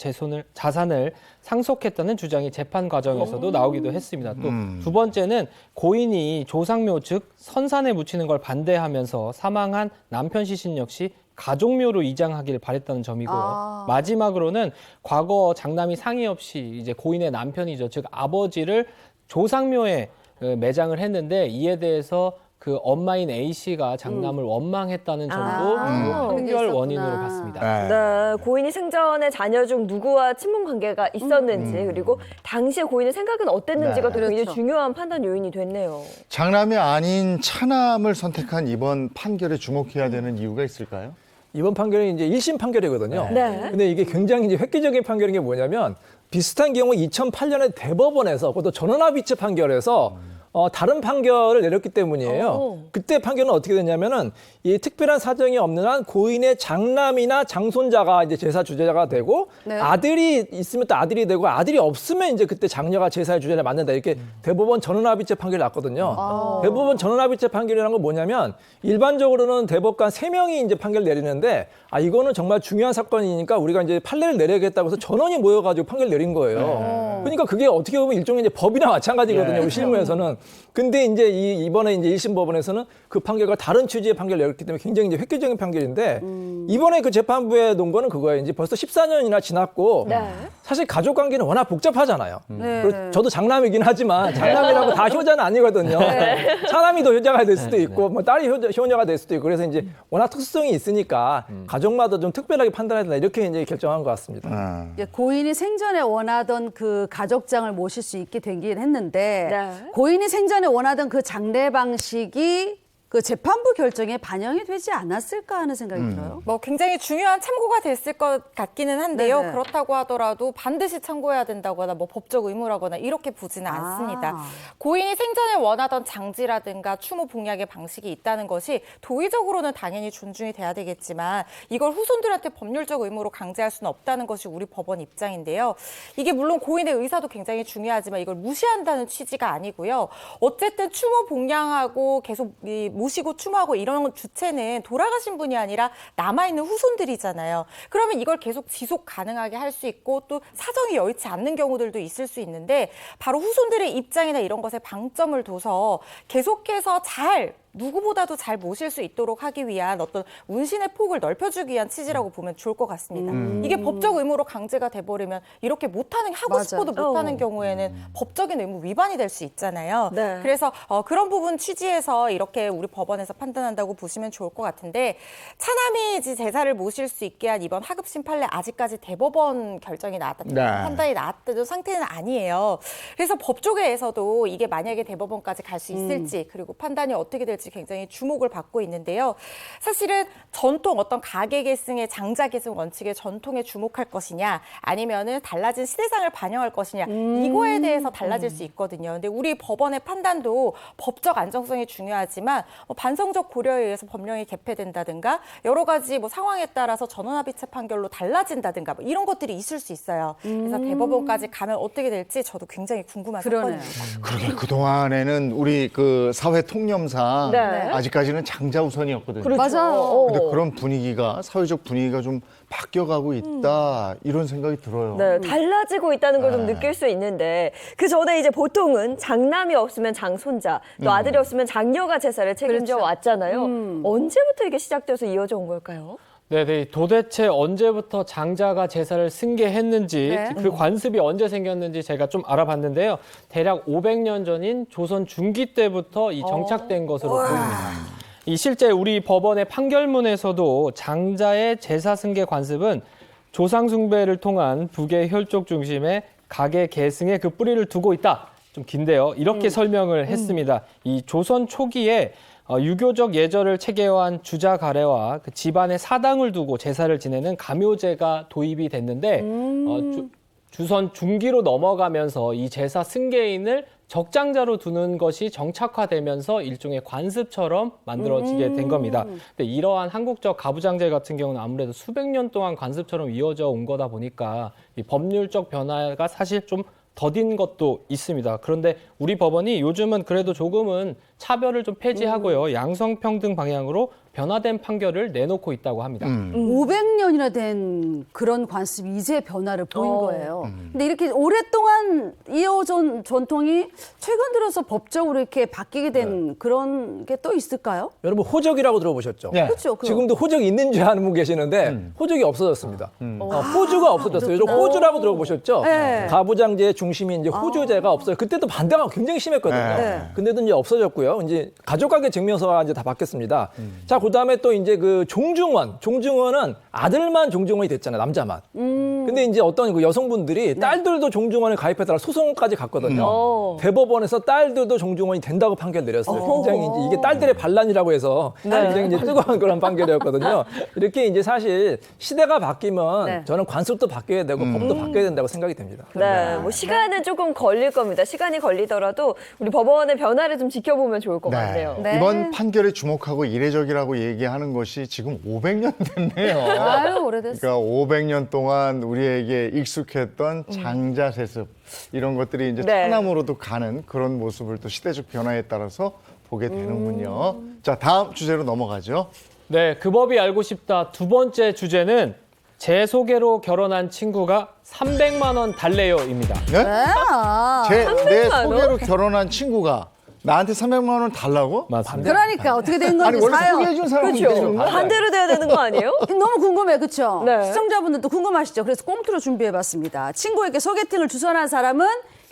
자산을 상속했다는 주장이 재판 과정에서도 나오기도 했습니다. 또 두 번째는 고인이 조상묘 즉 선산에 묻히는 걸 반대하면서 사망한 남편 시신 역시 가족묘로 이장하기를 바랬다는 점이고요. 마지막으로는 과거 장남이 상의 없이 이제 고인의 남편이죠, 즉 아버지를 조상묘에 매장을 했는데 이에 대해서 그 엄마인 A 씨가 장남을 원망했다는 점도 그런 게 판결 있었구나. 원인으로 봤습니다. 네, 고인이 생전에 자녀 중 누구와 친분 관계가 있었는지 그리고 당시에 고인의 생각은 어땠는지가 또 굉장히 그렇죠. 중요한 판단 요인이 됐네요. 장남이 아닌 차남을 선택한 이번 판결에 주목해야 되는 이유가 있을까요? 이번 판결은 이제 1심 판결이거든요. 네. 근데 이게 굉장히 이제 획기적인 판결인 게 뭐냐면 비슷한 경우 2008년에 대법원에서 그것도 전원합의체 판결에서 다른 판결을 내렸기 때문이에요. 그때 판결은 어떻게 됐냐면은 이 특별한 사정이 없는 한 고인의 장남이나 장손자가 이제 제사 주재자가 되고 네. 아들이 있으면 또 아들이 되고 아들이 없으면 이제 그때 장녀가 제사의 주재자를 맡는다 이렇게 대법원 전원합의체 판결이 났거든요. 대법원 전원합의체 판결이라는 건 뭐냐면 일반적으로는 대법관 3명이 이제 판결 내리는데 이거는 정말 중요한 사건이니까 우리가 이제 판례를 내려야겠다고 해서 전원이 모여가지고 판결 내린 거예요. 그러니까 그게 어떻게 보면 일종의 이제 법이나 마찬가지거든요. 우리 실무에서는. 근데 이제 이번에 이제 1심 법원에서는 그 판결과 다른 취지의 판결을 내렸기 때문에 굉장히 이제 획기적인 판결인데 이번에 그 재판부에 놓은 거는 그거예요. 이제 벌써 14년이나 지났고 사실 가족 관계는 워낙 복잡하잖아요. 그리고 저도 장남이긴 하지만 장남이라고 다 효자는 아니거든요. 차남이도 효자가 될 수도 있고 뭐 딸이 효녀가 될 수도 있고 그래서 이제 워낙 특수성이 있으니까 가족마다 좀 특별하게 판단해야 된다 이렇게 이제 결정한 것 같습니다. 고인이 생전에 원하던 그 가족장을 모실 수 있게 되긴 했는데 네. 고인이 생전에 원하던 그 장례 방식이 그 재판부 결정에 반영이 되지 않았을까 하는 생각이 들어요. 뭐 굉장히 중요한 참고가 됐을 것 같기는 한데요. 네네. 그렇다고 하더라도 반드시 참고해야 된다거나 뭐 법적 의무라거나 이렇게 보지는 않습니다. 고인이 생전에 원하던 장지라든가 추모 봉양의 방식이 있다는 것이 도의적으로는 당연히 존중이 돼야 되겠지만 이걸 후손들한테 법률적 의무로 강제할 수는 없다는 것이 우리 법원 입장인데요. 이게 물론 고인의 의사도 굉장히 중요하지만 이걸 무시한다는 취지가 아니고요. 어쨌든 추모 봉양하고 계속 모시고 추모하고 이런 주체는 돌아가신 분이 아니라 남아있는 후손들이잖아요. 그러면 이걸 계속 지속 가능하게 할 수 있고 또 사정이 여의치 않는 경우들도 있을 수 있는데 바로 후손들의 입장이나 이런 것에 방점을 둬서 계속해서 누구보다도 잘 모실 수 있도록 하기 위한 어떤 운신의 폭을 넓혀주기 위한 취지라고 보면 좋을 것 같습니다. 이게 법적 의무로 강제가 돼버리면 이렇게 하고 싶어도 못하는 경우에는 법적인 의무 위반이 될 수 있잖아요. 네. 그래서 그런 부분 취지에서 이렇게 우리 법원에서 판단한다고 보시면 좋을 것 같은데 차남이 제사를 모실 수 있게 한 이번 하급심 판례 아직까지 대법원 결정이 나왔다, 판단이 나왔다도 상태는 아니에요. 그래서 법조계에서도 이게 만약에 대법원까지 갈 수 있을지 그리고 판단이 어떻게 될지 굉장히 주목을 받고 있는데요. 사실은 전통 어떤 가계 계승의 장자 계승 원칙의 전통에 주목할 것이냐 아니면은 달라진 시대상을 반영할 것이냐 이거에 대해서 달라질 수 있거든요. 근데 우리 법원의 판단도 법적 안정성이 중요하지만 반성적 고려에 의해서 법령이 개폐된다든가 여러 가지 상황에 따라서 전원합의체 판결로 달라진다든가 이런 것들이 있을 수 있어요. 그래서 대법원까지 가면 어떻게 될지 저도 굉장히 궁금한 그러네요. 사건입니다. 그러게 그동안에는 우리 그 사회 통념상 네. 아직까지는 장자 우선이었거든요. 그렇죠. 맞아요. 근데 그런 분위기가 사회적 분위기가 좀 바뀌어가고 있다 이런 생각이 들어요. 네, 달라지고 있다는 걸 좀 느낄 수 있는데 그 전에 이제 보통은 장남이 없으면 장손자, 또 아들이 없으면 장녀가 제사를 책임져 왔잖아요. 언제부터 이게 시작돼서 이어져 온 걸까요? 네, 도대체 언제부터 장자가 제사를 승계했는지 네. 그 관습이 언제 생겼는지 제가 좀 알아봤는데요. 대략 500년 전인 조선 중기 때부터 이 정착된 것으로 보입니다. 이 실제 우리 법원의 판결문에서도 장자의 제사 승계 관습은 조상 숭배를 통한 북의 혈족 중심의 가계 계승에 그 뿌리를 두고 있다. 좀 긴데요. 이렇게 설명을 했습니다. 이 조선 초기에 유교적 예절을 체계화한 주자 가래와 그 집안의 사당을 두고 제사를 지내는 가묘제가 도입이 됐는데 주선 중기로 넘어가면서 이 제사 승계인을 적장자로 두는 것이 정착화되면서 일종의 관습처럼 만들어지게 된 겁니다. 근데 이러한 한국적 가부장제 같은 경우는 아무래도 수백 년 동안 관습처럼 이어져 온 거다 보니까 이 법률적 변화가 사실 좀 더딘 것도 있습니다. 그런데 우리 법원이 요즘은 그래도 조금은 차별을 좀 폐지하고요. 양성평등 방향으로 변화된 판결을 내놓고 있다고 합니다. 500년이나 된 그런 관습이 이제 변화를 보인 거예요. 근데 이렇게 오랫동안 이어진 전통이 최근 들어서 법적으로 이렇게 바뀌게 된 그런 게 또 있을까요? 여러분 호적이라고 들어보셨죠? 네. 그렇죠. 지금도 호적이 있는 줄 아는 분 계시는데 호적이 없어졌습니다. 호주가 없어졌어요. 요즘 호주라고 들어보셨죠? 네. 가부장제의 중심이 이제 호주제가 없어요. 그때도 반대가 굉장히 심했거든요. 네. 근데도 이제 없어졌고요. 이제 가족관계 증명서가 이제 다 바뀌었습니다. 자, 그다음에 또 이제 그 종중원은 아들만 종중원이 됐잖아요. 남자만. 근데 이제 어떤 그 여성분들이 딸들도 종중원에 가입해달라 소송까지 갔거든요. 대법원에서 딸들도 종중원이 된다고 판결 내렸어요. 굉장히 이제 이게 딸들의 반란이라고 해서 굉장히 이제 뜨거운 그런 판결이었거든요. 이렇게 이제 사실 시대가 바뀌면 네. 저는 관습도 바뀌어야 되고 법도 바뀌어야 된다고 생각이 됩니다. 네, 뭐 시간은 조금 걸릴 겁니다. 시간이 걸리더라도 우리 법원의 변화를 좀 지켜보면 좋을 것 같네요. 네. 이번 판결에 주목하고 이례적이라고 얘기하는 것이 지금 500년 됐네요. 아유, 오래됐어. 그러니까 500년 동안 우리에게 익숙했던 장자 세습 이런 것들이 이제 네. 차남으로도 가는 그런 모습을 또 시대적 변화에 따라서 보게 되는군요. 자, 다음 주제로 넘어가죠. 네, 그 법이 알고 싶다. 두 번째 주제는 제 소개로 결혼한 친구가 300만 원 달래요입니다. 네? 아, 내 300만 원? 소개로 결혼한 친구가 나한테 300만 원 달라고? 맞습니다. 그러니까 어떻게 된 아니 건지 원래 사연. 소개해준 사람한테 그렇죠. 주는 거야? 반대로 돼야 되는 거 아니에요? 너무 궁금해, 그렇죠? 네. 시청자분들도 궁금하시죠? 그래서 꽁트로 준비해봤습니다. 친구에게 소개팅을 주선한 사람은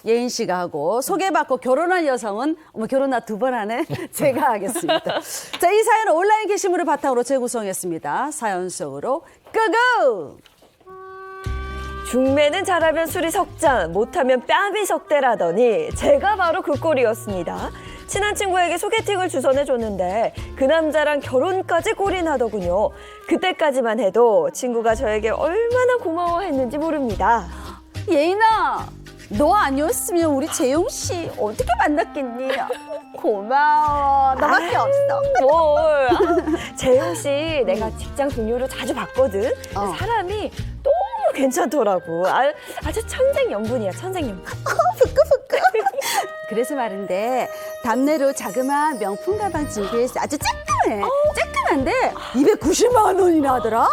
예인 씨가 하고 소개받고 결혼한 여성은 결혼 나 2번 하네? 제가 하겠습니다. 자, 이 사연은 온라인 게시물을 바탕으로 재구성했습니다. 사연 속으로 고고! 중매는 잘하면 술이 석잔, 못하면 뺨이 석대라더니 제가 바로 그 꼴이었습니다. 친한 친구에게 소개팅을 주선해줬는데 그 남자랑 결혼까지 꼴이 나더군요. 그때까지만 해도 친구가 저에게 얼마나 고마워했는지 모릅니다. 예인아, 너 아니었으면 우리 재용 씨 어떻게 만났겠니? 고마워. 너밖에 없어. 뭘. 재용 씨 내가 직장 동료로 자주 봤거든. 사람이 너무 괜찮더라고. 아주 천생연분이야, 천생연분. 그래서 말인데 답내로 자그마한 명품 가방 준비했어. 아주 쬐끔해. 쬐끔한데 290만 원이나 하더라.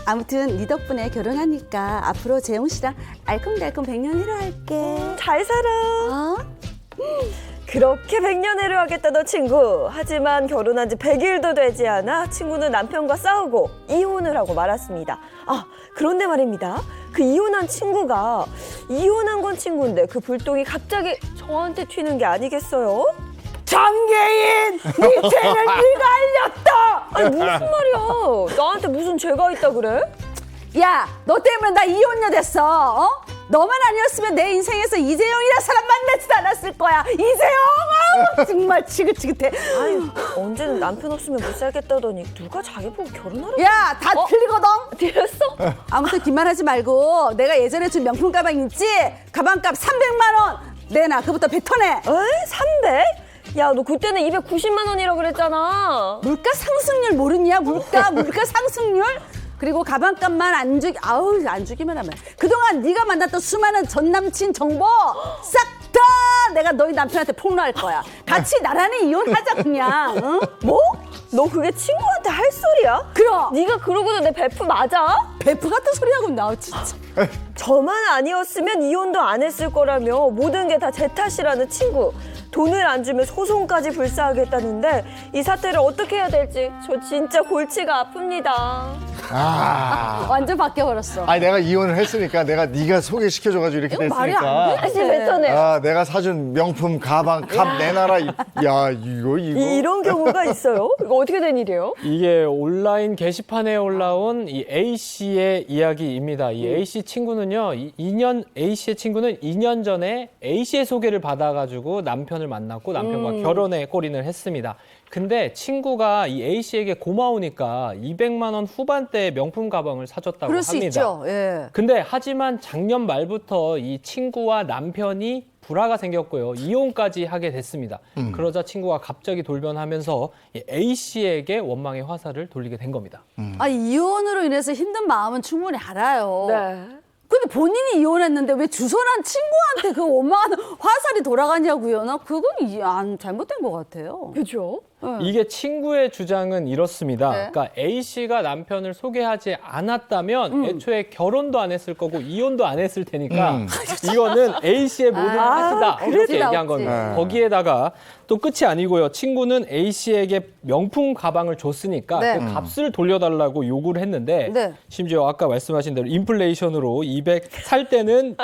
아무튼 네 덕분에 결혼하니까 앞으로 재용 씨랑 알콩달콩 100년 해로 할게. 잘 살아. 어? 그렇게 100년회를 하겠다던 친구. 하지만 결혼한 지 100일도 되지 않아 친구는 남편과 싸우고 이혼을 하고 말았습니다. 아, 그런데 말입니다. 그 이혼한 친구가 이혼한 건 친구인데 그 불똥이 갑자기 저한테 튀는 게 아니겠어요? 장계인! 네 죄를 네가 알렸다! 아니 무슨 말이야. 나한테 무슨 죄가 있다 그래? 야, 너 때문에 나 이혼녀 됐어. 어? 너만 아니었으면 내 인생에서 이재용이라는 사람 만나지도 않았을 거야. 이재용! 아우, 정말 지긋지긋해. 아유, 언제는 남편 없으면 못 살겠다더니 누가 자기 보고 결혼하라고. 야, 다 틀리거든. 들렸어? 아무튼 긴 말하지 말고 내가 예전에 준 명품 가방 있지? 가방값 300만 원 내놔. 그부터 뱉어내. 에이, 300? 야, 너 그때는 290만 원이라고 그랬잖아. 물가 상승률 모르냐? 물가 상승률? 그리고 가방값만 안 주기만 하면 그동안 네가 만났던 수많은 전 남친 정보 싹 다 내가 너희 남편한테 폭로할 거야. 같이 나란히 이혼하자 그냥. 응? 뭐? 너 그게 친구한테 할 소리야? 그럼 네가 그러고도 내 베프 맞아? 베프 같은 소리 하고 나와 진짜. 저만 아니었으면 이혼도 안 했을 거라며 모든 게 다 제 탓이라는 친구. 돈을 안 주면 소송까지 불사하겠다는데 이 사태를 어떻게 해야 될지 저 진짜 골치가 아픕니다. 완전 바뀌어버렸어. 아니 내가 이혼을 했으니까 내가 네가 소개시켜줘가지고 이렇게 이거 말이 안 돼. 됐으니까. 다시 뱉어내. 아, 내가 사준 명품 가방 값 내놔라. 야, 이거. 이런 경우가 있어요? 이거 어떻게 된 일이에요? 이게 온라인 게시판에 올라온 이 A 씨의 이야기입니다. 이 A 씨 친구는요, A 씨의 친구는 2년 전에 A 씨의 소개를 받아가지고 남편을 만났고 남편과 결혼에 골인을 했습니다. 근데 친구가 이 A 씨에게 고마우니까 200만 원 후반대의 명품 가방을 사줬다고 그럴 수 합니다. 있죠. 예. 근데 하지만 작년 말부터 이 친구와 남편이 불화가 생겼고요. 이혼까지 하게 됐습니다. 그러자 친구가 갑자기 돌변하면서 이 A 씨에게 원망의 화살을 돌리게 된 겁니다. 아 이혼으로 인해서 힘든 마음은 충분히 알아요. 네. 근데 본인이 이혼했는데 왜 주선한 친구한테 그 원망하는 화살이 돌아가냐고요? 나 그건 안 잘못된 것 같아요. 그죠? 이게 친구의 주장은 이렇습니다. 네. 그러니까 A 씨가 남편을 소개하지 않았다면 애초에 결혼도 안 했을 거고 이혼도 안 했을 테니까 이거는 A 씨의 모든 탓이다. 이렇게 그렇지, 얘기한 나왔지. 겁니다. 거기에다가 또 끝이 아니고요. 친구는 A 씨에게 명품 가방을 줬으니까 네. 그 값을 돌려달라고 요구를 했는데 네. 심지어 아까 말씀하신 대로 인플레이션으로 살 때는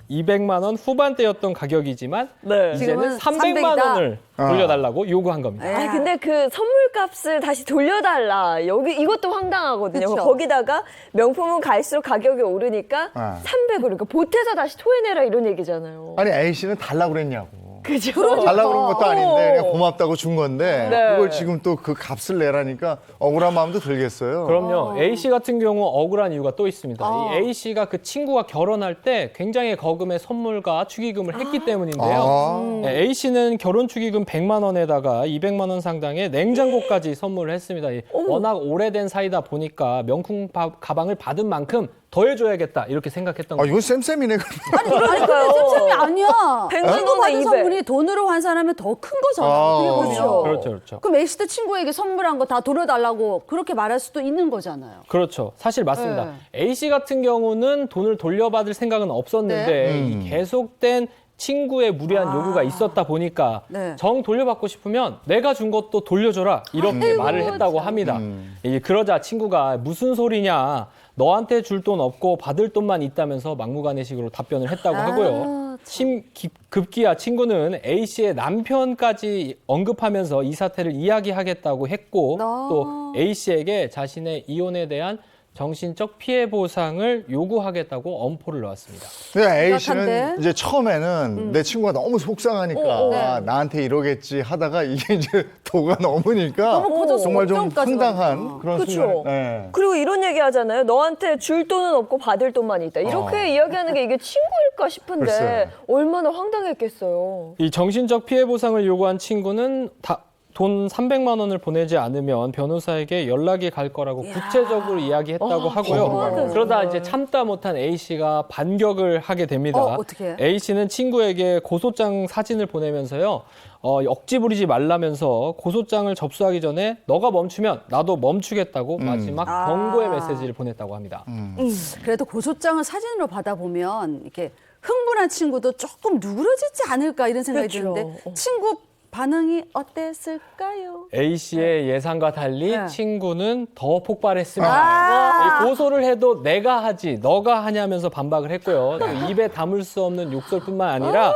200만 원 후반대였던 가격이지만 네. 이제는 지금은 300만 300이다. 원을 돌려달라고 요구한 겁니다. 아니 근데 그 선물값을 다시 돌려달라. 여기 이것도 황당하거든요. 그쵸. 거기다가 명품은 갈수록 가격이 오르니까 300으로 그러니까 보태서 다시 토해내라 이런 얘기잖아요. 아니, A씨는 달라고 그랬냐고. 그죠? 달라고 그런 것도 아닌데 그냥 고맙다고 준 건데 네. 그걸 지금 또 그 값을 내라니까 억울한 마음도 들겠어요. 그럼요. A 씨 같은 경우 억울한 이유가 또 있습니다. 이 A 씨가 그 친구가 결혼할 때 굉장히 거금의 선물과 축의금을 했기 때문인데요. 네, A 씨는 결혼 축의금 100만 원에다가 200만 원 상당의 냉장고까지 선물을 했습니다. 워낙 오래된 사이다 보니까 명품 가방을 받은 만큼 더 해줘야겠다 이렇게 생각했던 아, 거죠. 이건 쌤쌤이네. 아니 근데 쌤쌤이 아니야. 100만 친구 원에 받은 200. 선물이 돈으로 환산하면 더 큰 거잖아. 아, 그렇죠. 그렇죠, 그렇죠. 그럼 A씨도 친구에게 선물한 거 다 돌려달라고 그렇게 말할 수도 있는 거잖아요. 그렇죠. 사실 맞습니다. A 씨 같은 경우는 돈을 돌려받을 생각은 없었는데 이 계속된 친구의 무리한 요구가 있었다 보니까 네. 정 돌려받고 싶으면 내가 준 것도 돌려줘라 이렇게 말을 했다고 합니다. 이게 그러자 친구가 무슨 소리냐 너한테 줄 돈 없고 받을 돈만 있다면서 막무가내식으로 답변을 했다고 하고요. 급기야 친구는 A 씨의 남편까지 언급하면서 이 사태를 이야기하겠다고 했고 또 A 씨에게 자신의 이혼에 대한 정신적 피해 보상을 요구하겠다고 엄포를 놓았습니다. 네, A씨는 심각한데? 이제 처음에는 내 친구가 너무 속상하니까 나한테 이러겠지 하다가 이게 이제 도가 넘으니까 너무 커져서 정말 좀 걱정까지 황당한 가니까. 그런 그쵸. 순간. 네. 그리고 이런 얘기 하잖아요. 너한테 줄 돈은 없고 받을 돈만 있다. 이렇게 이야기하는 게 이게 친구일까 싶은데 글쎄. 얼마나 황당했겠어요. 이 정신적 피해 보상을 요구한 친구는 돈 300만 원을 보내지 않으면 변호사에게 연락이 갈 거라고 구체적으로 이야기했다고 하고요. 그러다 이제 참다 못한 A 씨가 반격을 하게 됩니다. 어떻게? A 씨는 친구에게 고소장 사진을 보내면서요. 억지 부리지 말라면서 고소장을 접수하기 전에 너가 멈추면 나도 멈추겠다고 마지막 경고의 메시지를 보냈다고 합니다. 그래도 고소장을 사진으로 받아보면 이렇게 흥분한 친구도 조금 누그러지지 않을까 이런 생각이 그렇죠. 드는데 친구 반응이 어땠을까요? A 씨의 예상과 달리 네. 친구는 더 폭발했습니다. 이 고소를 해도 내가 하지 너가 하냐면서 반박을 했고요. 또 입에 담을 수 없는 욕설뿐만 아니라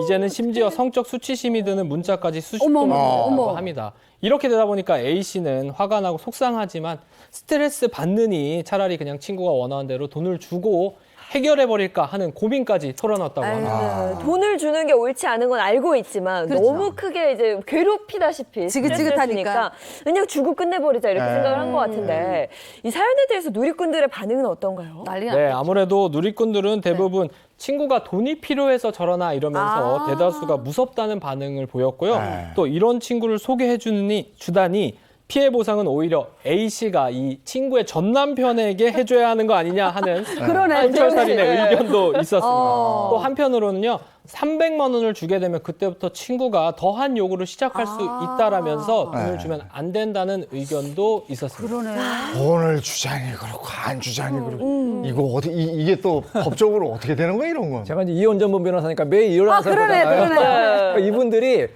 이제는 심지어 성적 수치심이 드는 문자까지 수십 통을 보냈다고 합니다. 이렇게 되다 보니까 A 씨는 화가 나고 속상하지만 스트레스 받느니 차라리 그냥 친구가 원하는 대로 돈을 주고 해결해버릴까 하는 고민까지 털어놨다고 합니다. 돈을 주는 게 옳지 않은 건 알고 있지만 그렇죠. 너무 크게 이제 괴롭히다시피 지긋지긋하니까. 스트레스를 주니까 그냥 주고 끝내버리자 이렇게 생각을 한 것 같은데 이 사연에 대해서 누리꾼들의 반응은 어떤가요? 난리 네, 났죠. 아무래도 누리꾼들은 대부분 친구가 돈이 필요해서 저러나 이러면서 대다수가 무섭다는 반응을 보였고요. 또 이런 친구를 소개해 주다니 피해 보상은 오히려 A 씨가 이 친구의 전 남편에게 해줘야 하는 거 아니냐 하는 그러네. 한철살인의 네. 의견도 있었습니다. 어. 또 한편으로는요. 300만 원을 주게 되면 그때부터 친구가 더한 요구를 시작할 수 있다라면서 돈을 주면 안 된다는 의견도 있었습니다. 그러네. 돈을 주자니 그렇고 안 주자니 그렇고 이거 어떻게 이게 또 법적으로 어떻게 되는 거야 이런 건? 제가 이제 이혼 전문 변호사니까 매일 일어나는 사람 그러네, 보잖아요. 그러네. 그러니까 이분들이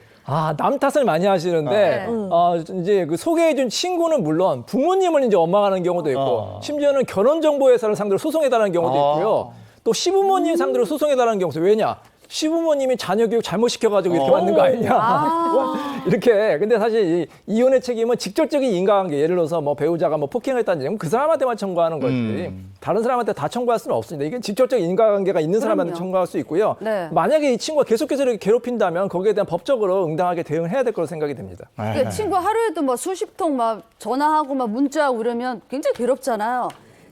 남 탓을 많이 하시는데 이제 그 소개해준 친구는 물론 부모님을 이제 원망하는 경우도 있고 심지어는 결혼정보회사를 상대로 소송해달라는 경우도 있고요. 또 시부모님 상대로 소송해달라는 경우도 왜냐? 시부모님이 자녀 교육 잘못 시켜가지고 이렇게 만든 거 아니냐. 이렇게. 근데 사실 이 이혼의 책임은 직접적인 인과관계. 예를 들어서 뭐 배우자가 뭐 폭행했다는 그 사람한테만 청구하는 거지. 다른 사람한테 다 청구할 수는 없습니다. 이게 직접적인 인과관계가 있는 사람한테 청구할 수 있고요. 네. 만약에 이 친구가 계속해서 이렇게 괴롭힌다면 거기에 대한 법적으로 응당하게 대응을 해야 될 거로 생각이 됩니다. 이게 친구 하루에도 막 수십 통 막 전화하고 막 문자하고 이러면 굉장히 괴롭잖아요.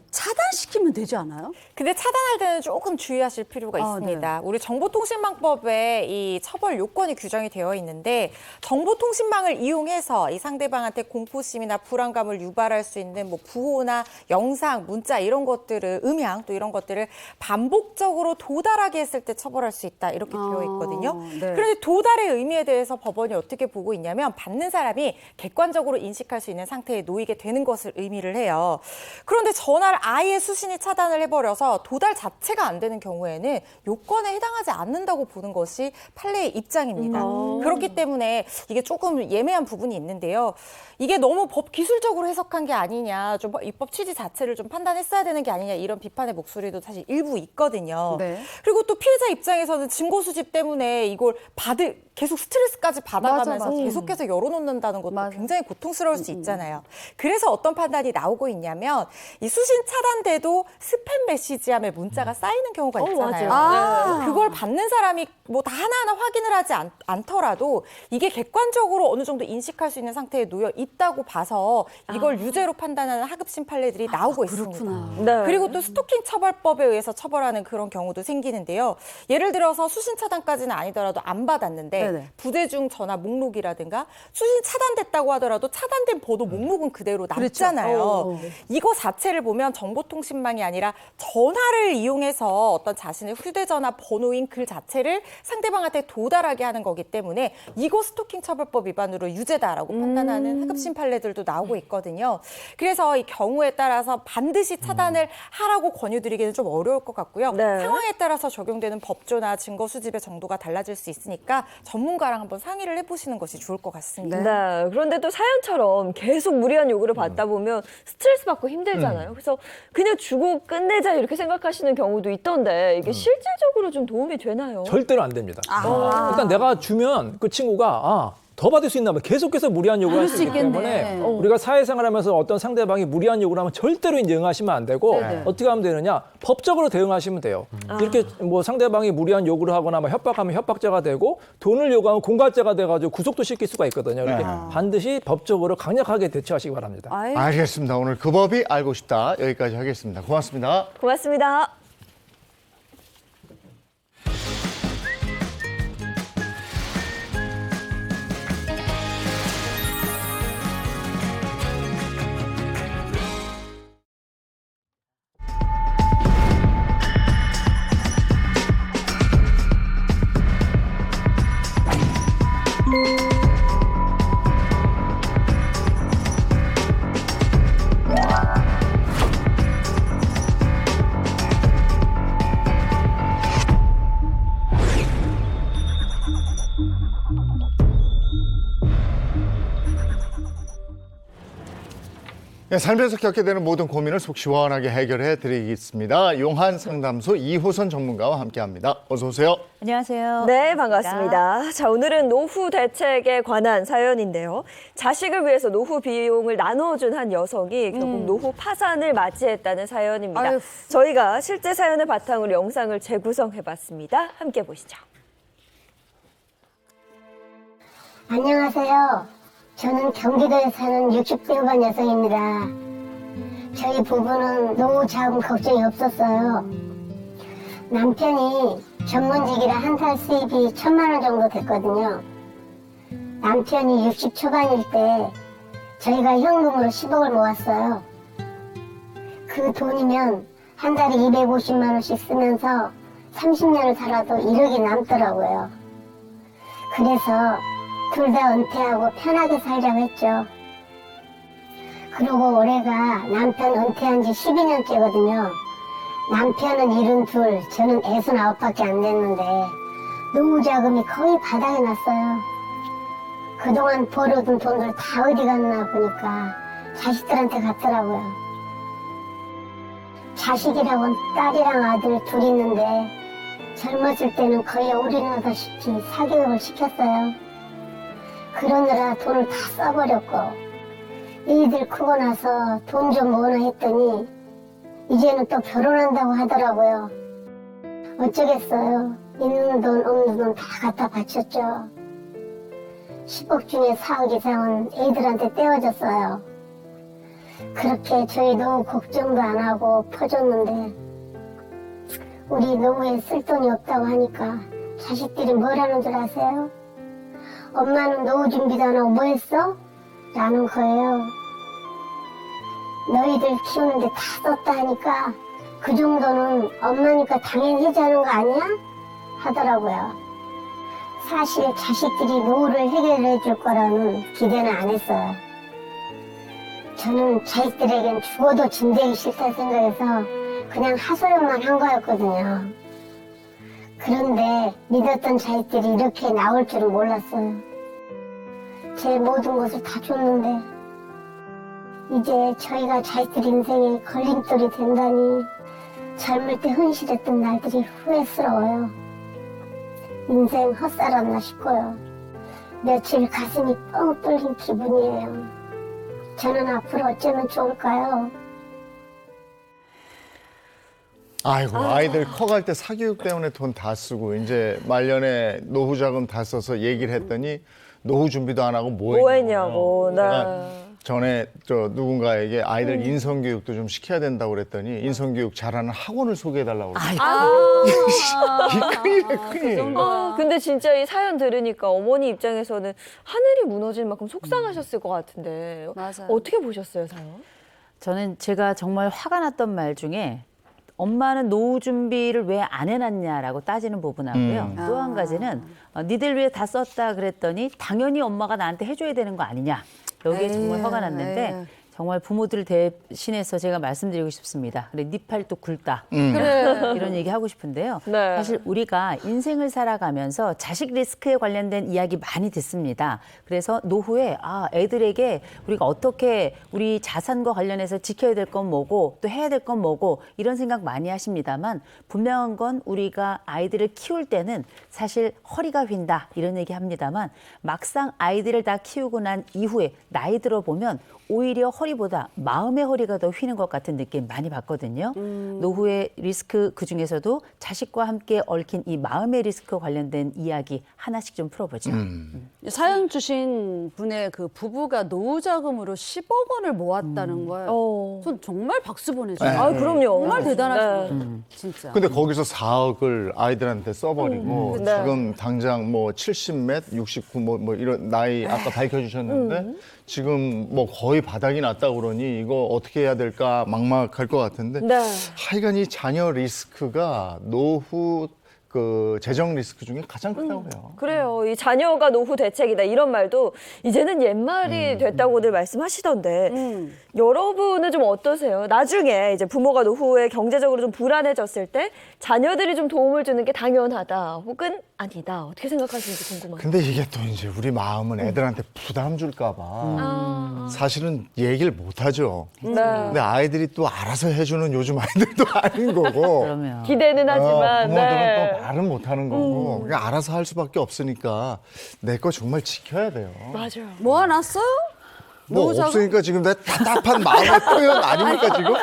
차단시키면 되지 않아요? 근데 차단할 때는 조금 주의하실 필요가 있습니다. 우리 정보통신망법에 이 처벌 요건이 규정이 되어 있는데 정보통신망을 이용해서 이 상대방한테 공포심이나 불안감을 유발할 수 있는 뭐 부호나 영상, 문자 이런 것들을 음향 또 이런 것들을 반복적으로 도달하게 했을 때 처벌할 수 있다 이렇게 되어 있거든요. 네. 그런데 도달의 의미에 대해서 법원이 어떻게 보고 있냐면 받는 사람이 객관적으로 인식할 수 있는 상태에 놓이게 되는 것을 의미를 해요. 그런데 전화를 아예 수신이 차단을 해버려서 도달 자체가 안 되는 경우에는 요건에 해당하지 않는다고 보는 것이 판례의 입장입니다. 그렇기 때문에 이게 조금 예매한 부분이 있는데요. 이게 너무 법 기술적으로 해석한 게 아니냐, 좀 입법 취지 자체를 좀 판단했어야 되는 게 아니냐 이런 비판의 목소리도 사실 일부 있거든요. 네. 그리고 또 피해자 입장에서는 증거 수집 때문에 이걸 계속 스트레스까지 받아가면서 맞아. 계속해서 열어놓는다는 것도 맞아. 굉장히 고통스러울 수 있잖아요. 그래서 어떤 판단이 나오고 있냐면 이 수신 차단돼도 스팸 메시지함에 문자가 쌓이는 경우가 있잖아요. 맞아요. 그걸 받는 사람이 뭐 다 하나하나 확인을 하지 않더라도 이게 객관적으로 어느 정도 인식할 수 있는 상태에 놓여 있다고 봐서 이걸 유죄로 판단하는 하급심 판례들이 나오고 있습니다. 네. 그리고 또 스토킹 처벌법에 의해서 처벌하는 그런 경우도 생기는데요. 예를 들어서 수신 차단까지는 아니더라도 안 받았는데 네네. 부재 중 전화 목록이라든가 수신 차단됐다고 하더라도 차단된 번호 목록은 그대로 남잖아요. 이거 자체를 보면 정보통신망이 아니라 전화를 이용해서 어떤 자신의 휴대전화 번호인 글 자체를 상대방한테 도달하게 하는 거기 때문에 이거 스토킹 처벌법 위반으로 유죄다라고 판단하는 하급심 판례들도 나오고 있거든요. 그래서 이 경우에 따라서 반드시 차단을 하라고 권유드리기는 좀 어려울 것 같고요. 네. 상황에 따라서 적용되는 법조나 증거 수집의 정도가 달라질 수 있으니까 전문가랑 한번 상의를 해보시는 것이 좋을 것 같습니다. 네. 그런데 또 사연처럼 계속 무리한 요구를 받다 보면 스트레스 받고 힘들잖아요. 그래서 그냥 주고 끝내자 이렇게 생각하시는 경우도 있던데 이게 실질적으로 좀 도움이 되나요? 절대로 안 됩니다. 일단 내가 주면 그 친구가 더 받을 수 있나 봐. 계속해서 무리한 요구를 할 수 있기 때문에 우리가 사회생활하면서 어떤 상대방이 무리한 요구를 하면 절대로 이제 응하시면 안 되고 어떻게 하면 되느냐? 법적으로 대응하시면 돼요. 이렇게 뭐 상대방이 무리한 요구를 하거나 뭐 협박하면 협박죄가 되고 돈을 요구하면 공갈죄가 돼가지고 구속도 시킬 수가 있거든요. 이렇게 반드시 법적으로 강력하게 대처하시기 바랍니다. 알겠습니다. 오늘 그 법이 알고 싶다 여기까지 하겠습니다. 고맙습니다. 고맙습니다. 네, 살면서 겪게 되는 모든 고민을 속 시원하게 해결해 드리겠습니다. 용한 상담소 이호선 전문가와 함께합니다. 어서 오세요. 안녕하세요. 네, 반갑습니다. 자, 오늘은 노후 대책에 관한 사연인데요. 자식을 위해서 노후 비용을 나눠준 한 여성이 결국 노후 파산을 맞이했다는 사연입니다. 아유. 저희가 실제 사연을 바탕으로 영상을 재구성해봤습니다. 함께 보시죠. 안녕하세요. 저는 경기도에 사는 60대 후반 여성입니다. 저희 부부는 노후 자금 걱정이 없었어요. 남편이 전문직이라 한 달 수입이 1,000만 원 정도 됐거든요. 남편이 60 초반일 때 저희가 현금으로 10억을 모았어요. 그 돈이면 한 달에 250만 원씩 쓰면서 30년을 살아도 1억이 남더라고요. 그래서 둘 다 은퇴하고 편하게 살자고 했죠. 그리고 올해가 남편 은퇴한 지 12년째거든요. 남편은 72, 저는 69밖에 안 됐는데 노후자금이 거의 바닥에 났어요. 그동안 벌어둔 돈들 다 어디 갔나 보니까 자식들한테 갔더라고요. 자식이라고는 딸이랑 아들 둘 있는데 젊었을 때는 거의 올인하다시피 사교육을 시켰어요. 그러느라 돈을 다 써버렸고 애들 크고 나서 돈 좀 모으나 했더니 이제는 또 결혼한다고 하더라고요. 어쩌겠어요. 있는 돈 없는 돈 다 갖다 바쳤죠. 10억 중에 4억 이상은 애들한테 떼어줬어요. 그렇게 저희 노후 걱정도 안 하고 퍼줬는데 우리 노후에 쓸 돈이 없다고 하니까 자식들이 뭐라는 줄 아세요? 엄마는 노후 준비도 안 하고 뭐 했어? 라는 거예요. 너희들 키우는데 다 썼다 하니까 그 정도는 엄마니까 당연히 해주는 거 아니야? 하더라고요. 사실 자식들이 노후를 해결해 줄 거라는 기대는 안 했어요. 저는 자식들에겐 죽어도 짐되기 싫다 생각해서 그냥 하소연만 한 거였거든요. 그런데 믿었던 자식들이 이렇게 나올 줄은 몰랐어요. 제 모든 것을 다 줬는데 이제 저희가 자식들 인생에 걸림돌이 된다니 젊을 때 흔실했던 날들이 후회스러워요. 인생 헛살았나 싶고요. 며칠 가슴이 뻥 뚫린 기분이에요. 저는 앞으로 어쩌면 좋을까요? 아이고, 아이들 커갈 때 사교육 때문에 돈 다 쓰고 이제 말년에 노후 자금 다 써서 얘기를 했더니 노후 준비도 안 하고 뭐 했냐고. 네. 전에 저 누군가에게 아이들 인성 교육도 좀 시켜야 된다고 그랬더니 인성 교육 잘하는 학원을 소개해 달라고 그랬어요. 이 큰일이네, 큰일. 근데 진짜 이 사연 들으니까 어머니 입장에서는 하늘이 무너질 만큼 속상하셨을 것 같은데 맞아요. 어떻게 보셨어요, 사연? 저는 제가 정말 화가 났던 말 중에 엄마는 노후 준비를 왜 안 해놨냐라고 따지는 부분하고요. 또 한 가지는 니들 위해 다 썼다 그랬더니 당연히 엄마가 나한테 해줘야 되는 거 아니냐. 여기에 정말 화가 났는데 정말 부모들을 대신해서 제가 말씀드리고 싶습니다. 그래, 네 팔도 굵다. 이런 얘기 하고 싶은데요. 네. 사실 우리가 인생을 살아가면서 자식 리스크에 관련된 이야기 많이 듣습니다. 그래서 노후에 애들에게 우리가 어떻게 우리 자산과 관련해서 지켜야 될 건 뭐고 또 해야 될 건 뭐고 이런 생각 많이 하십니다만 분명한 건 우리가 아이들을 키울 때는 사실 허리가 휜다 이런 얘기 합니다만 막상 아이들을 다 키우고 난 이후에 나이 들어보면 오히려 허리보다 마음의 허리가 더 휘는 것 같은 느낌 많이 받거든요. 노후의 리스크 그중에서도 자식과 함께 얽힌 이 마음의 리스크 관련된 이야기 하나씩 좀 풀어보죠. 사연 주신 분의 그 부부가 노후 자금으로 10억 원을 모았다는 거예요. 전 정말 박수 보내줘요. 네. 아, 그럼요. 정말 대단하신 네. 거예요. 진짜. 근데 거기서 4억을 아이들한테 써버리고 네. 지금 당장 뭐 70몇, 69 뭐 이런 나이 아까 밝혀주셨는데 지금 뭐 거의 바닥이 났다 그러니 이거 어떻게 해야 될까 막막할 것 같은데 네. 하여간 이 자녀 리스크가 노후 그 재정 리스크 중에 가장 크다고 해요. 그래요. 이 자녀가 노후 대책이다 이런 말도 이제는 옛말이 됐다고들 말씀하시던데 여러분은 좀 어떠세요? 나중에 이제 부모가 노후에 경제적으로 좀 불안해졌을 때 자녀들이 좀 도움을 주는 게 당연하다 혹은 아니다 어떻게 생각하시는지 궁금합니다. 근데 이게 또 이제 우리 마음은 애들한테 부담 줄까 봐 사실은 얘기를 못 하죠. 네. 근데 아이들이 또 알아서 해주는 요즘 아이들도 아닌 거고. 그러면 기대는 하지만 부모들은 네. 또 말은 못 하는 거고 그냥 알아서 할 수밖에 없으니까 내 거 정말 지켜야 돼요. 맞아요. 모아놨어요? 뭐 노후 자금? 없으니까 지금 내 답답한 마음의 표현 아닙니까 지금?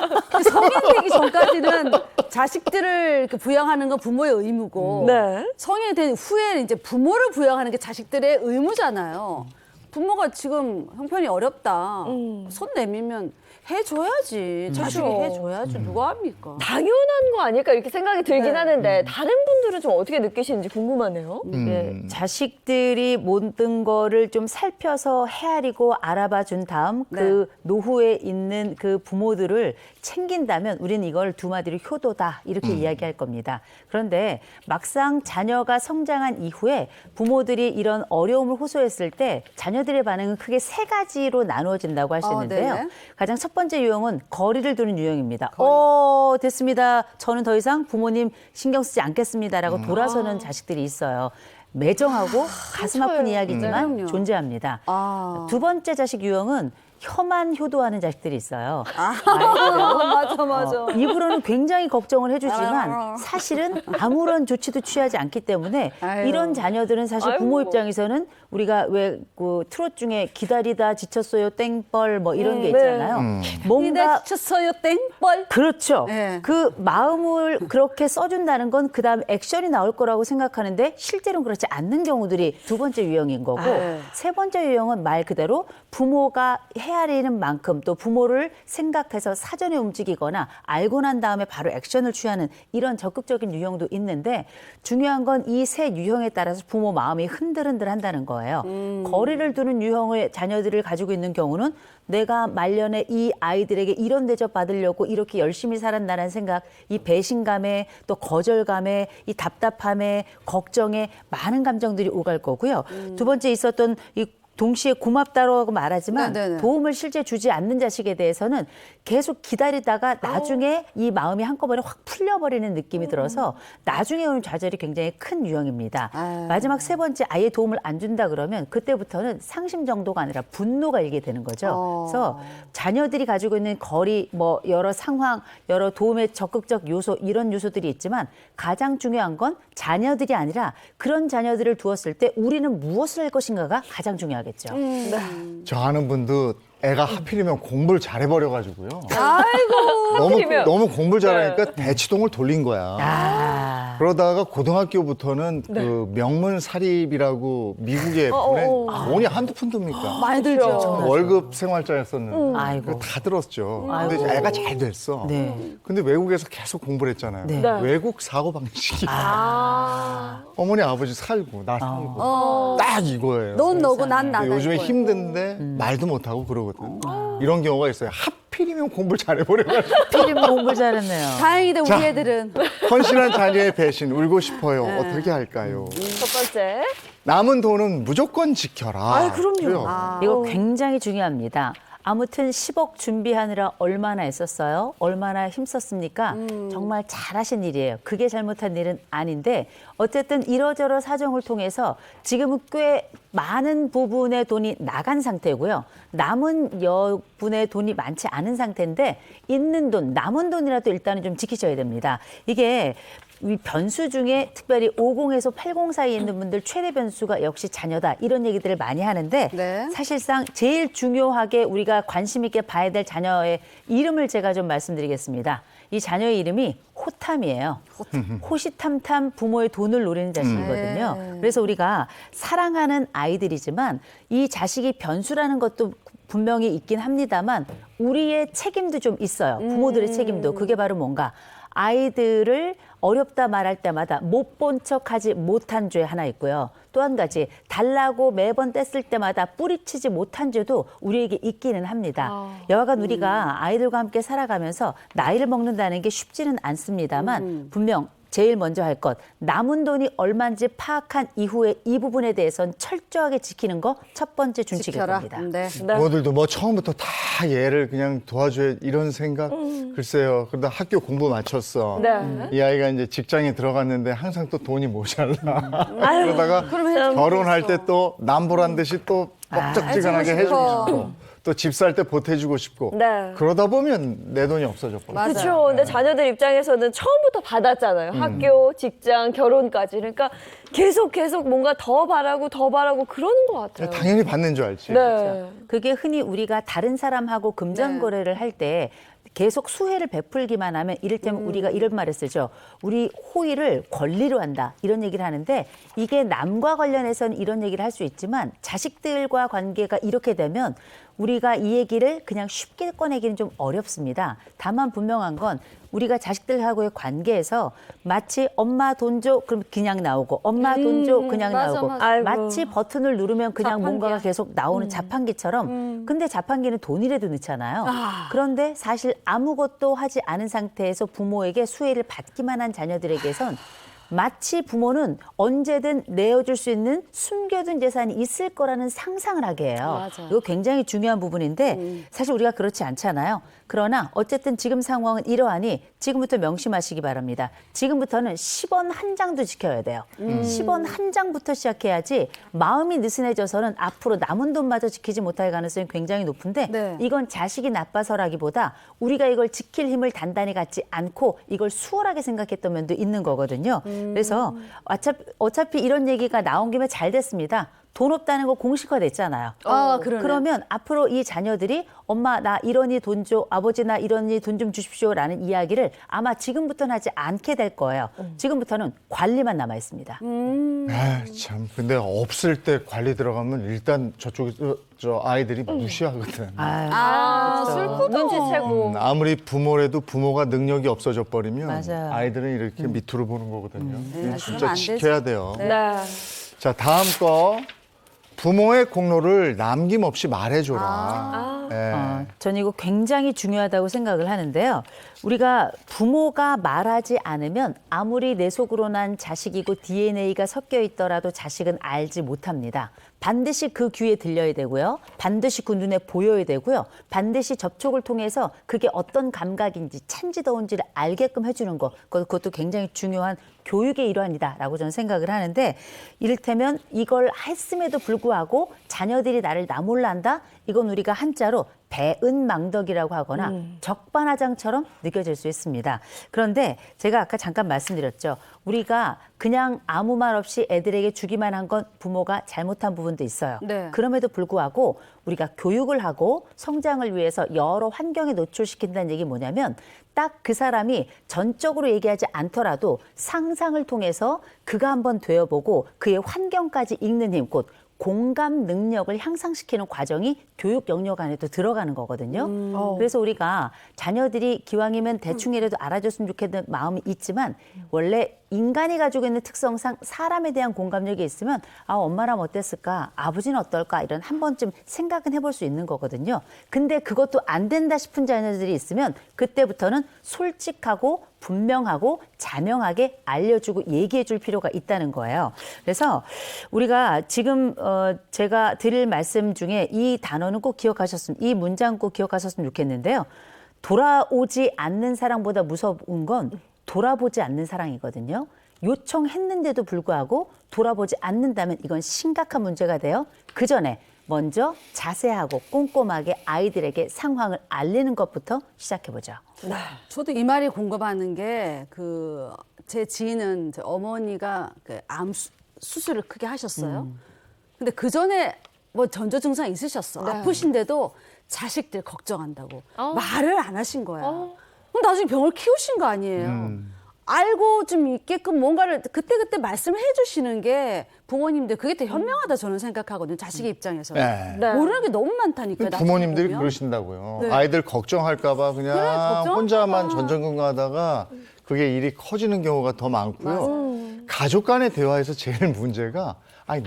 성인 되기 전까지는 자식들을 이렇게 부양하는 건 부모의 의무고 네. 성인이 된 후에는 이제 부모를 부양하는 게 자식들의 의무잖아요. 부모가 지금 형편이 어렵다. 손 내밀면 해줘야지. 자식이 해줘야지. 누가 합니까? 당연한 거 아닐까 이렇게 생각이 들긴 하는데 다른 분들 분들은 좀 어떻게 느끼시는지 궁금하네요. 네, 자식들이 모든 거를 좀 살펴서 헤아리고 알아봐 준 다음 그 노후에 있는 그 부모들을 챙긴다면 우리는 이걸 두 마디로 효도다 이렇게 이야기할 겁니다. 그런데 막상 자녀가 성장한 이후에 부모들이 이런 어려움을 호소했을 때 자녀들의 반응은 크게 세 가지로 나누어진다고 할 수 있는데요. 네네. 가장 첫 번째 유형은 거리를 두는 유형입니다. 됐습니다. 저는 더 이상 부모님 신경 쓰지 않겠습니다라고 돌아서는 자식들이 있어요. 매정하고 가슴 아픈 이야기지만 네. 존재합니다. 두 번째 자식 유형은 혀만 효도하는 자식들이 있어요. 맞아. 입으로는 굉장히 걱정을 해주지만 사실은 아무런 조치도 취하지 않기 때문에 아유. 이런 자녀들은 사실 부모 입장에서는 우리가 왜 그 트롯 중에 기다리다 지쳤어요 땡벌 뭐 이런 게 있잖아요. 뭔가 쳤어요 땡벌. 그렇죠. 네. 그 마음을 그렇게 써준다는 건 그다음 액션이 나올 거라고 생각하는데 실제로는 그렇지 않는 경우들이 두 번째 유형인 거고 세 번째 유형은 말 그대로 부모가 헤아리는 만큼 또 부모를 생각해서 사전에 움직이거나 알고 난 다음에 바로 액션을 취하는 이런 적극적인 유형도 있는데 중요한 건 이 세 유형에 따라서 부모 마음이 흔들흔들 한다는 거예요. 거리를 두는 유형의 자녀들을 가지고 있는 경우는 내가 말년에 이 아이들에게 이런 대접 받으려고 이렇게 열심히 살았다는 생각, 이 배신감에 또 거절감에 이 답답함에 걱정에 많은 감정들이 오갈 거고요. 두 번째 있었던 이 동시에 고맙다고 말하지만 네네네. 도움을 실제 주지 않는 자식에 대해서는 계속 기다리다가 나중에 이 마음이 한꺼번에 확 풀려버리는 느낌이 들어서 나중에 오는 좌절이 굉장히 큰 유형입니다. 마지막 세 번째 아예 도움을 안 준다 그러면 그때부터는 상심 정도가 아니라 분노가 일게 되는 거죠. 그래서 자녀들이 가지고 있는 거리, 뭐 여러 상황, 여러 도움의 적극적 요소 이런 요소들이 있지만 가장 중요한 건 자녀들이 아니라 그런 자녀들을 두었을 때 우리는 무엇을 할 것인가가 가장 중요하겠죠. 저 아는 분도 애가 하필이면 공부를 잘해버려가지고요. 하필이면. 너무 공부를 잘하니까 대치동을 돌린 거야. 그러다가 고등학교부터는 그 명문 사립이라고 미국에 보낸 돈이 한두 푼 듭니까? 많이 들죠. 월급 생활자였었는데 아이고. 그거 다 들었죠. 근데 이제 애가 잘 됐어. 네. 근데 외국에서 계속 공부를 했잖아요. 네. 외국 사고 방식이 어머니 아버지 살고 나 살고 딱 이거예요. 넌 너고 난 나다. 근데 요즘에 이거예요. 힘든데 말도 못하고 그러거든. 이런 경우가 있어요. 하필이면 공부를 잘해버려가지고. 필름 공부 잘했네요. 다행이다 우리 자. 애들은. 헌신한 자녀의 배신 울고 싶어요. 어떻게 할까요? 첫 번째. 남은 돈은 무조건 지켜라. 그럼요. 이거 굉장히 중요합니다. 아무튼 10억 준비하느라 얼마나 애썼어요? 얼마나 힘썼습니까? 정말 잘하신 일이에요. 그게 잘못한 일은 아닌데 어쨌든 이러저러 사정을 통해서 지금은 꽤 많은 부분의 돈이 나간 상태고요. 남은 여분의 돈이 많지 않은 상태인데 있는 돈, 남은 돈이라도 일단은 좀 지키셔야 됩니다. 이게 이 변수 중에 특별히 50에서 80 사이에 있는 분들 최대 변수가 역시 자녀다 이런 얘기들을 많이 하는데 네. 사실상 제일 중요하게 우리가 관심 있게 봐야 될 자녀의 이름을 제가 좀 말씀드리겠습니다. 이 자녀의 이름이 호탐이에요. 호시탐탐 부모의 돈을 노리는 자식이거든요. 그래서 우리가 사랑하는 아이들이지만 이 자식이 변수라는 것도 분명히 있긴 합니다만 우리의 책임도 좀 있어요. 부모들의 책임도. 그게 바로 뭔가 아이들을 어렵다 말할 때마다 못 본 척하지 못한 죄 하나 있고요. 또 한 가지 달라고 매번 뗐을 때마다 뿌리치지 못한 죄도 우리에게 있기는 합니다. 여하간 우리가 아이들과 함께 살아가면서 나이를 먹는다는 게 쉽지는 않습니다만 분명 제일 먼저 할 것, 남은 돈이 얼마인지 파악한 이후에 이 부분에 대해서는 철저하게 지키는 거 첫 번째 준칙일 지켜라. 겁니다. 네. 부모들도 뭐 처음부터 다 얘를 그냥 도와줘야 이런 생각 글쎄요. 그러다 학교 공부 마쳤어. 네. 이 아이가 이제 직장에 들어갔는데 항상 또 돈이 모자라. 그러다가 결혼할 때 또 남보란 듯이 또 뻑적지근하게 해주고 싶고 또 집 살 때 보태주고 싶고 네. 그러다 보면 내 돈이 없어졌거든요. 그렇죠. 근데 자녀들 입장에서는 처음부터 받았잖아요. 학교, 직장, 결혼까지. 그러니까 계속 뭔가 더 바라고 그러는 것 같아요. 당연히 받는 줄 알지. 네. 그게 흔히 우리가 다른 사람하고 금전 거래를 할 때 계속 수혜를 베풀기만 하면 이를테면 우리가 이런 말을 쓰죠. 우리 호의를 권리로 한다. 이런 얘기를 하는데 이게 남과 관련해서는 이런 얘기를 할 수 있지만 자식들과 관계가 이렇게 되면 우리가 이 얘기를 그냥 쉽게 꺼내기는 좀 어렵습니다. 다만 분명한 건 우리가 자식들하고의 관계에서 마치 엄마 돈 줘 그럼 그냥 나오고 엄마 돈 줘 그냥 맞아, 나오고 맞아. 아이고. 마치 버튼을 누르면 그냥 자판기야. 뭔가가 계속 나오는 자판기처럼 근데 자판기는 돈이라도 넣잖아요. 그런데 사실 아무것도 하지 않은 상태에서 부모에게 수혜를 받기만 한 자녀들에게선 마치 부모는 언제든 내어줄 수 있는 숨겨둔 재산이 있을 거라는 상상을 하게 해요. 맞아요. 이거 굉장히 중요한 부분인데 사실 우리가 그렇지 않잖아요. 그러나 어쨌든 지금 상황은 이러하니 지금부터 명심하시기 바랍니다. 지금부터는 10원 한 장도 지켜야 돼요. 10원 한 장부터 시작해야지 마음이 느슨해져서는 앞으로 남은 돈마저 지키지 못할 가능성이 굉장히 높은데 네. 이건 자식이 나빠서라기보다 우리가 이걸 지킬 힘을 단단히 갖지 않고 이걸 수월하게 생각했던 면도 있는 거거든요. 그래서 어차피 이런 얘기가 나온 김에 잘 됐습니다. 돈 없다는 거 공식화됐잖아요. 그러네. 그러면 앞으로 이 자녀들이 엄마 나 이러니 돈 줘, 아버지 나 이러니 돈 좀 주십시오라는 이야기를 아마 지금부터는 하지 않게 될 거예요. 지금부터는 관리만 남아 있습니다. 참. 근데 없을 때 관리 들어가면 일단 저쪽에서 저 아이들이 무시하거든. 슬프다. 눈치채고. 아무리 부모라도 부모가 능력이 없어져 버리면 맞아요. 아이들은 이렇게 밑으로 보는 거거든요. 그러면 진짜 안 지켜야 돼요. 네. 자, 다음 거. 부모의 공로를 남김없이 말해줘라. 예. 전 이거 굉장히 중요하다고 생각을 하는데요. 우리가 부모가 말하지 않으면 아무리 내 속으로 난 자식이고 DNA가 섞여 있더라도 자식은 알지 못합니다. 반드시 그 귀에 들려야 되고요. 반드시 그 눈에 보여야 되고요. 반드시 접촉을 통해서 그게 어떤 감각인지 찬지 더운지를 알게끔 해주는 것. 그것도 굉장히 중요한 교육의 일환이다라고 저는 생각을 하는데 이를테면 이걸 했음에도 불구하고 자녀들이 나를 나 몰라 한다? 이건 우리가 한자로 배은망덕이라고 하거나 적반하장처럼 느껴질 수 있습니다. 그런데 제가 아까 잠깐 말씀드렸죠. 우리가 그냥 아무 말 없이 애들에게 주기만 한 건 부모가 잘못한 부분도 있어요. 네. 그럼에도 불구하고 우리가 교육을 하고 성장을 위해서 여러 환경에 노출시킨다는 얘기 뭐냐면 딱 그 사람이 전적으로 얘기하지 않더라도 상상을 통해서 그가 한번 되어보고 그의 환경까지 읽는 힘, 곧 공감 능력을 향상시키는 과정이 교육 영역 안에도 들어가는 거거든요. 그래서 우리가 자녀들이 기왕이면 대충이라도 알아줬으면 좋겠는 마음이 있지만 원래 인간이 가지고 있는 특성상 사람에 대한 공감력이 있으면 엄마라면 어땠을까? 아버지는 어떨까? 이런 한 번쯤 생각은 해볼 수 있는 거거든요. 근데 그것도 안 된다 싶은 자녀들이 있으면 그때부터는 솔직하고 분명하고 자명하게 알려주고 얘기해 줄 필요가 있다는 거예요. 그래서 우리가 지금 제가 드릴 말씀 중에 이 단어는 꼭 이 문장 꼭 기억하셨으면 좋겠는데요. 돌아오지 않는 사랑보다 무서운 건 돌아보지 않는 사랑이거든요. 요청했는데도 불구하고 돌아보지 않는다면 이건 심각한 문제가 돼요. 그 전에 먼저 자세하고 꼼꼼하게 아이들에게 상황을 알리는 것부터 시작해보죠. 저도 이 말이 공감하는 게 제 지인은 어머니가 암 수술을 크게 하셨어요. 근데 그 전에 뭐 전조 증상 있으셨어. 아프신데도 자식들 걱정한다고 말을 안 하신 거야. 그럼 나중에 병을 키우신 거 아니에요. 알고 좀 있게끔 뭔가를 그때그때 말씀을 해주시는 게 부모님들 그게 더 현명하다 저는 생각하거든요. 자식의 입장에서. 네. 모르는 게 너무 많다니까요. 나중에 부모님들이 보면. 그러신다고요. 네. 아이들 걱정할까봐 그냥 그래, 걱정할까 혼자만 봐. 전전긍긍하다가 그게 일이 커지는 경우가 더 많고요. 가족 간의 대화에서 제일 문제가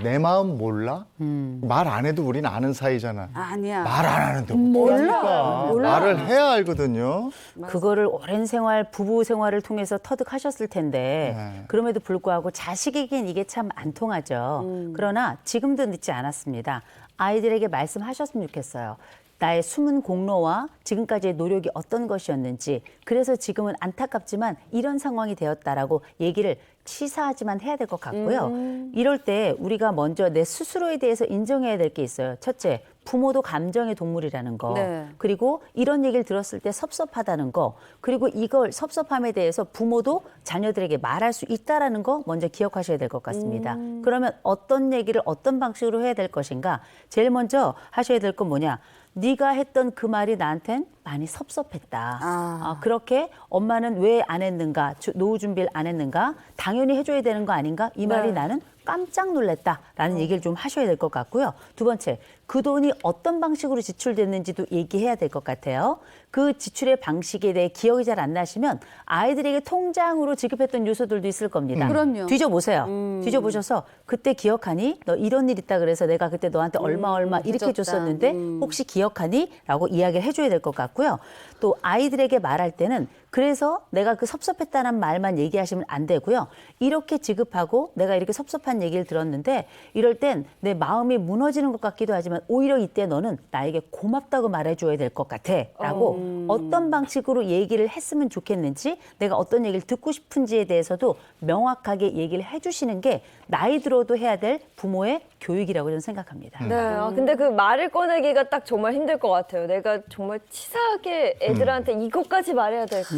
내 마음 몰라? 말 안 해도 우린 아는 사이잖아. 아니야. 말 안 하는데 몰라. 말을 해야 알거든요. 그거를 오랜 생활, 부부 생활을 통해서 터득하셨을 텐데 네. 그럼에도 불구하고 자식에겐 이게 참 안 통하죠. 그러나 지금도 늦지 않았습니다. 아이들에게 말씀하셨으면 좋겠어요. 나의 숨은 공로와 지금까지의 노력이 어떤 것이었는지 그래서 지금은 안타깝지만 이런 상황이 되었다라고 얘기를 치사하지만 해야 될 것 같고요. 이럴 때 우리가 먼저 내 스스로에 대해서 인정해야 될 게 있어요. 첫째, 부모도 감정의 동물이라는 거. 네. 그리고 이런 얘기를 들었을 때 섭섭하다는 거. 그리고 이걸 섭섭함에 대해서 부모도 자녀들에게 말할 수 있다라는 거 먼저 기억하셔야 될 것 같습니다. 그러면 어떤 얘기를 어떤 방식으로 해야 될 것인가? 제일 먼저 하셔야 될 건 뭐냐? 네가 했던 그 말이 나한텐 많이 섭섭했다. 그렇게 엄마는 왜 안 했는가? 노후 준비를 안 했는가? 당연히 해줘야 되는 거 아닌가? 이 말이 나는 깜짝 놀랐다라는 얘기를 좀 하셔야 될 것 같고요. 두 번째, 그 돈이 어떤 방식으로 지출됐는지도 얘기해야 될 것 같아요. 그 지출의 방식에 대해 기억이 잘 안 나시면 아이들에게 통장으로 지급했던 요소들도 있을 겁니다. 그럼요. 뒤져보세요. 뒤져보셔서 그때 기억하니? 너 이런 일 있다 그래서 내가 그때 너한테 얼마 이렇게 해줬다. 줬었는데 혹시 기억하니? 라고 이야기를 해줘야 될 것 같고요. 또 아이들에게 말할 때는 그래서 내가 그 섭섭했다는 말만 얘기하시면 안 되고요. 이렇게 지급하고 내가 이렇게 섭섭한 얘기를 들었는데 이럴 땐 내 마음이 무너지는 것 같기도 하지만 오히려 이때 너는 나에게 고맙다고 말해줘야 될 것 같아 라고 어떤 방식으로 얘기를 했으면 좋겠는지 내가 어떤 얘기를 듣고 싶은지에 대해서도 명확하게 얘기를 해주시는 게 나이 들어도 해야 될 부모의 교육이라고 저는 생각합니다. 네, 근데 그 말을 꺼내기가 딱 정말 힘들 것 같아요. 내가 정말 치사하게 애들한테 이것까지 말해야 될까?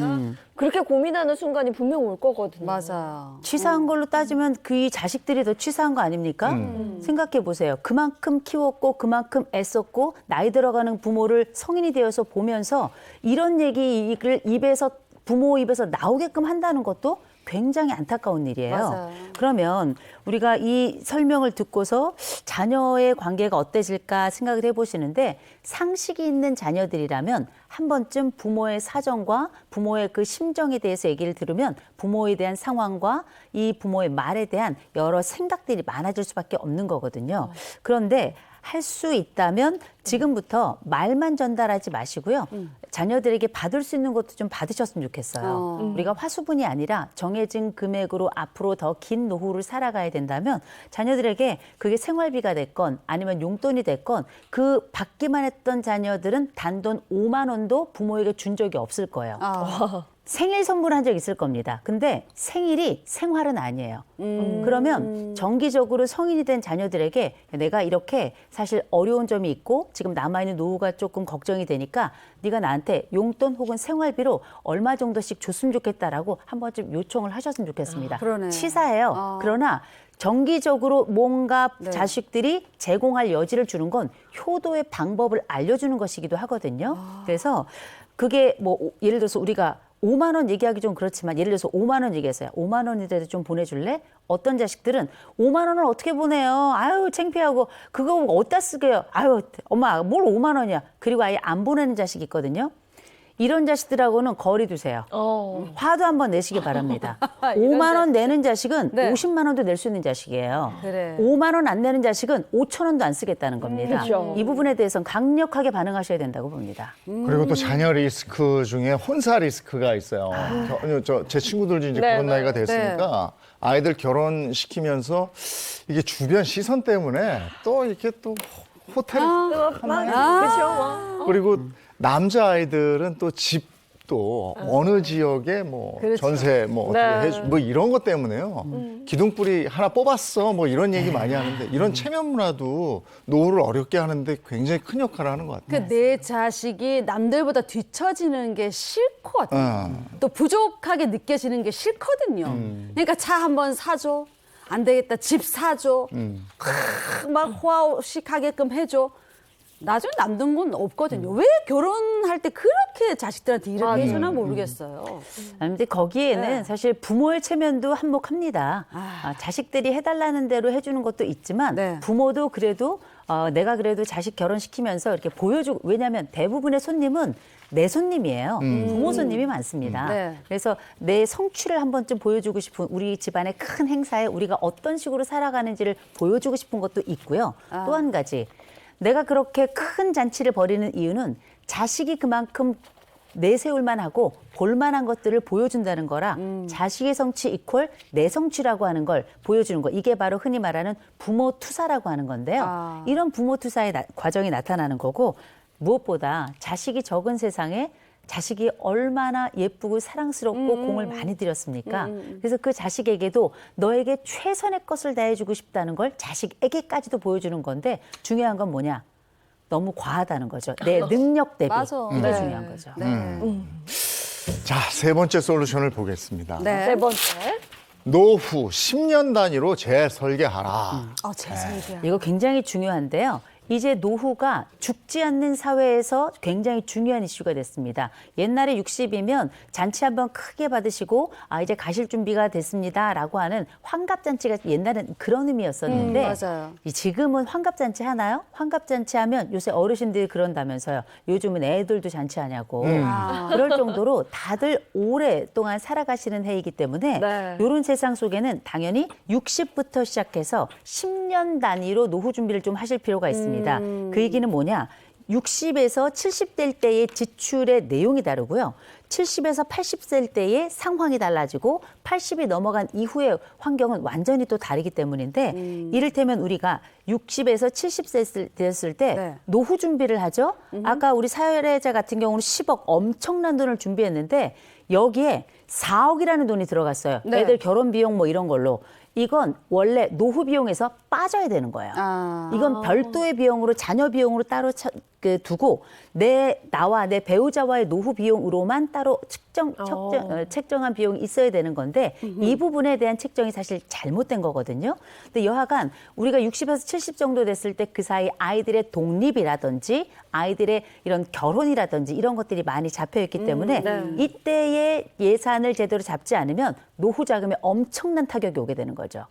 그렇게 고민하는 순간이 분명 올 거거든요. 맞아요. 치사한 걸로 따지면 그 자식들이 더 치사한 거 아닙니까? 생각해 보세요. 그만큼 키웠고 그만큼 애썼고 나이 들어가는 부모를 성인이 되어서 보면서 이런 얘기를 부모 입에서 나오게끔 한다는 것도 굉장히 안타까운 일이에요. 맞아요. 그러면 우리가 이 설명을 듣고서 자녀의 관계가 어때질까 생각을 해보시는데 상식이 있는 자녀들이라면 한 번쯤 부모의 사정과 부모의 그 심정에 대해서 얘기를 들으면 부모에 대한 상황과 이 부모의 말에 대한 여러 생각들이 많아질 수밖에 없는 거거든요. 그런데 할 수 있다면 지금부터 말만 전달하지 마시고요. 자녀들에게 받을 수 있는 것도 좀 받으셨으면 좋겠어요. 우리가 화수분이 아니라 정해진 금액으로 앞으로 더 긴 노후를 살아가야 된다면 자녀들에게 그게 생활비가 됐건 아니면 용돈이 됐건 그 받기만 했던 자녀들은 단돈 5만 원도 부모에게 준 적이 없을 거예요. 생일 선물한 적 있을 겁니다. 근데 생일이 생활은 아니에요. 그러면 정기적으로 성인이 된 자녀들에게 내가 이렇게 사실 어려운 점이 있고 지금 남아있는 노후가 조금 걱정이 되니까 네가 나한테 용돈 혹은 생활비로 얼마 정도씩 줬으면 좋겠다라고 한 번쯤 요청을 하셨으면 좋겠습니다. 그러네. 치사해요. 그러나 정기적으로 뭔가 자식들이 제공할 여지를 주는 건 효도의 방법을 알려주는 것이기도 하거든요. 그래서 그게 뭐 예를 들어서 우리가 5만 원 얘기하기 좀 그렇지만 예를 들어서 5만 원 얘기했어요. 5만 원이라도 좀 보내줄래? 어떤 자식들은 5만 원을 어떻게 보내요? 아유 창피하고 그거 어디다 쓰게요? 아유 엄마 뭘 5만 원이야? 그리고 아예 안 보내는 자식이 있거든요. 이런 자식들하고는 거리 두세요. 화도 한번 내시기 바랍니다. 5만 원 내는 자식은 네. 50만 원도 낼 수 있는 자식이에요. 그래. 5만 원 안 내는 자식은 5천 원도 안 쓰겠다는 겁니다. 그렇죠. 이 부분에 대해서는 강력하게 반응하셔야 된다고 봅니다. 그리고 또 자녀 리스크 중에 혼사 리스크가 있어요. 제 친구들 이제 네, 그런 네. 나이가 됐으니까 아이들 결혼시키면서 이게 주변 시선 때문에 또 이렇게 또 호텔 그렇죠. 그리고 남자 아이들은 또 집도 어느 지역에 뭐 그렇죠. 전세 뭐 어떻게 네. 해주 뭐 이런 것 때문에요. 기둥뿌리 하나 뽑았어 뭐 이런 얘기 많이 하는데 이런 체면 문화도 노후를 어렵게 하는데 굉장히 큰 역할을 하는 것 같아요. 내 자식이 남들보다 뒤처지는 게 싫거든요. 또 부족하게 느껴지는 게 싫거든요. 그러니까 차 한번 사줘. 안 되겠다. 집 사줘. 막 호화식하게끔 해줘. 나중에 남는 건 없거든요. 왜 결혼할 때 그렇게 자식들한테 이렇게 해주나 모르겠어요. 근데 거기에는 네. 사실 부모의 체면도 한몫합니다. 자식들이 해달라는 대로 해주는 것도 있지만 네. 부모도 그래도 내가 그래도 자식 결혼시키면서 이렇게 보여주고 왜냐하면 대부분의 손님은 내 손님이에요. 부모 손님이 많습니다. 네. 그래서 내 성취를 한 번쯤 보여주고 싶은 우리 집안의 큰 행사에 우리가 어떤 식으로 살아가는지를 보여주고 싶은 것도 있고요. 또 한 가지 내가 그렇게 큰 잔치를 벌이는 이유는 자식이 그만큼 내세울만 하고 볼만한 것들을 보여준다는 거라 자식의 성취 이퀄 내 성취라고 하는 걸 보여주는 거 이게 바로 흔히 말하는 부모 투사라고 하는 건데요. 이런 부모 투사의 과정이 나타나는 거고 무엇보다 자식이 적은 세상에 자식이 얼마나 예쁘고 사랑스럽고 공을 많이 들였습니까? 그래서 그 자식에게도 너에게 최선의 것을 다해주고 싶다는 걸 자식에게까지도 보여주는 건데 중요한 건 뭐냐? 너무 과하다는 거죠. 내 능력 대비. 맞아. 이게 네. 중요한 거죠. 자, 세 번째 솔루션을 보겠습니다. 네. 세 번째. 노후 10년 단위로 재설계하라. 재설계야. 이거 굉장히 중요한데요. 이제 노후가 죽지 않는 사회에서 굉장히 중요한 이슈가 됐습니다. 옛날에 60이면 잔치 한번 크게 받으시고 이제 가실 준비가 됐습니다라고 하는 환갑잔치가 옛날엔 그런 의미였었는데 맞아요. 지금은 환갑잔치 하나요? 환갑잔치 하면 요새 어르신들이 그런다면서요. 요즘은 애들도 잔치하냐고. 그럴 정도로 다들 오랫동안 살아가시는 해이기 때문에 네. 이런 세상 속에는 당연히 60부터 시작해서 10년 단위로 노후 준비를 좀 하실 필요가 있습니다. 그 얘기는 뭐냐? 60에서 70될 때의 지출의 내용이 다르고요. 70에서 80세 때의 상황이 달라지고 80이 넘어간 이후의 환경은 완전히 또 다르기 때문인데 이를테면 우리가 60에서 70세 됐을 때 네. 노후 준비를 하죠. 아까 우리 사회자 같은 경우는 10억 엄청난 돈을 준비했는데 여기에 4억이라는 돈이 들어갔어요. 네. 애들 결혼 비용 뭐 이런 걸로. 이건 원래 노후 비용에서 빠져야 되는 거예요. 이건 별도의 비용으로 자녀 비용으로 따로 두고 나와 내 배우자와의 노후 비용으로만 따로 책정한 비용이 있어야 되는 건데 이 부분에 대한 책정이 사실 잘못된 거거든요. 근데 여하간 우리가 60에서 70 정도 됐을 때 그 사이 아이들의 독립이라든지 아이들의 이런 결혼이라든지 이런 것들이 많이 잡혀 있기 때문에 이때의 예산을 제대로 잡지 않으면 노후 자금에 엄청난 타격이 오게 되는 거죠.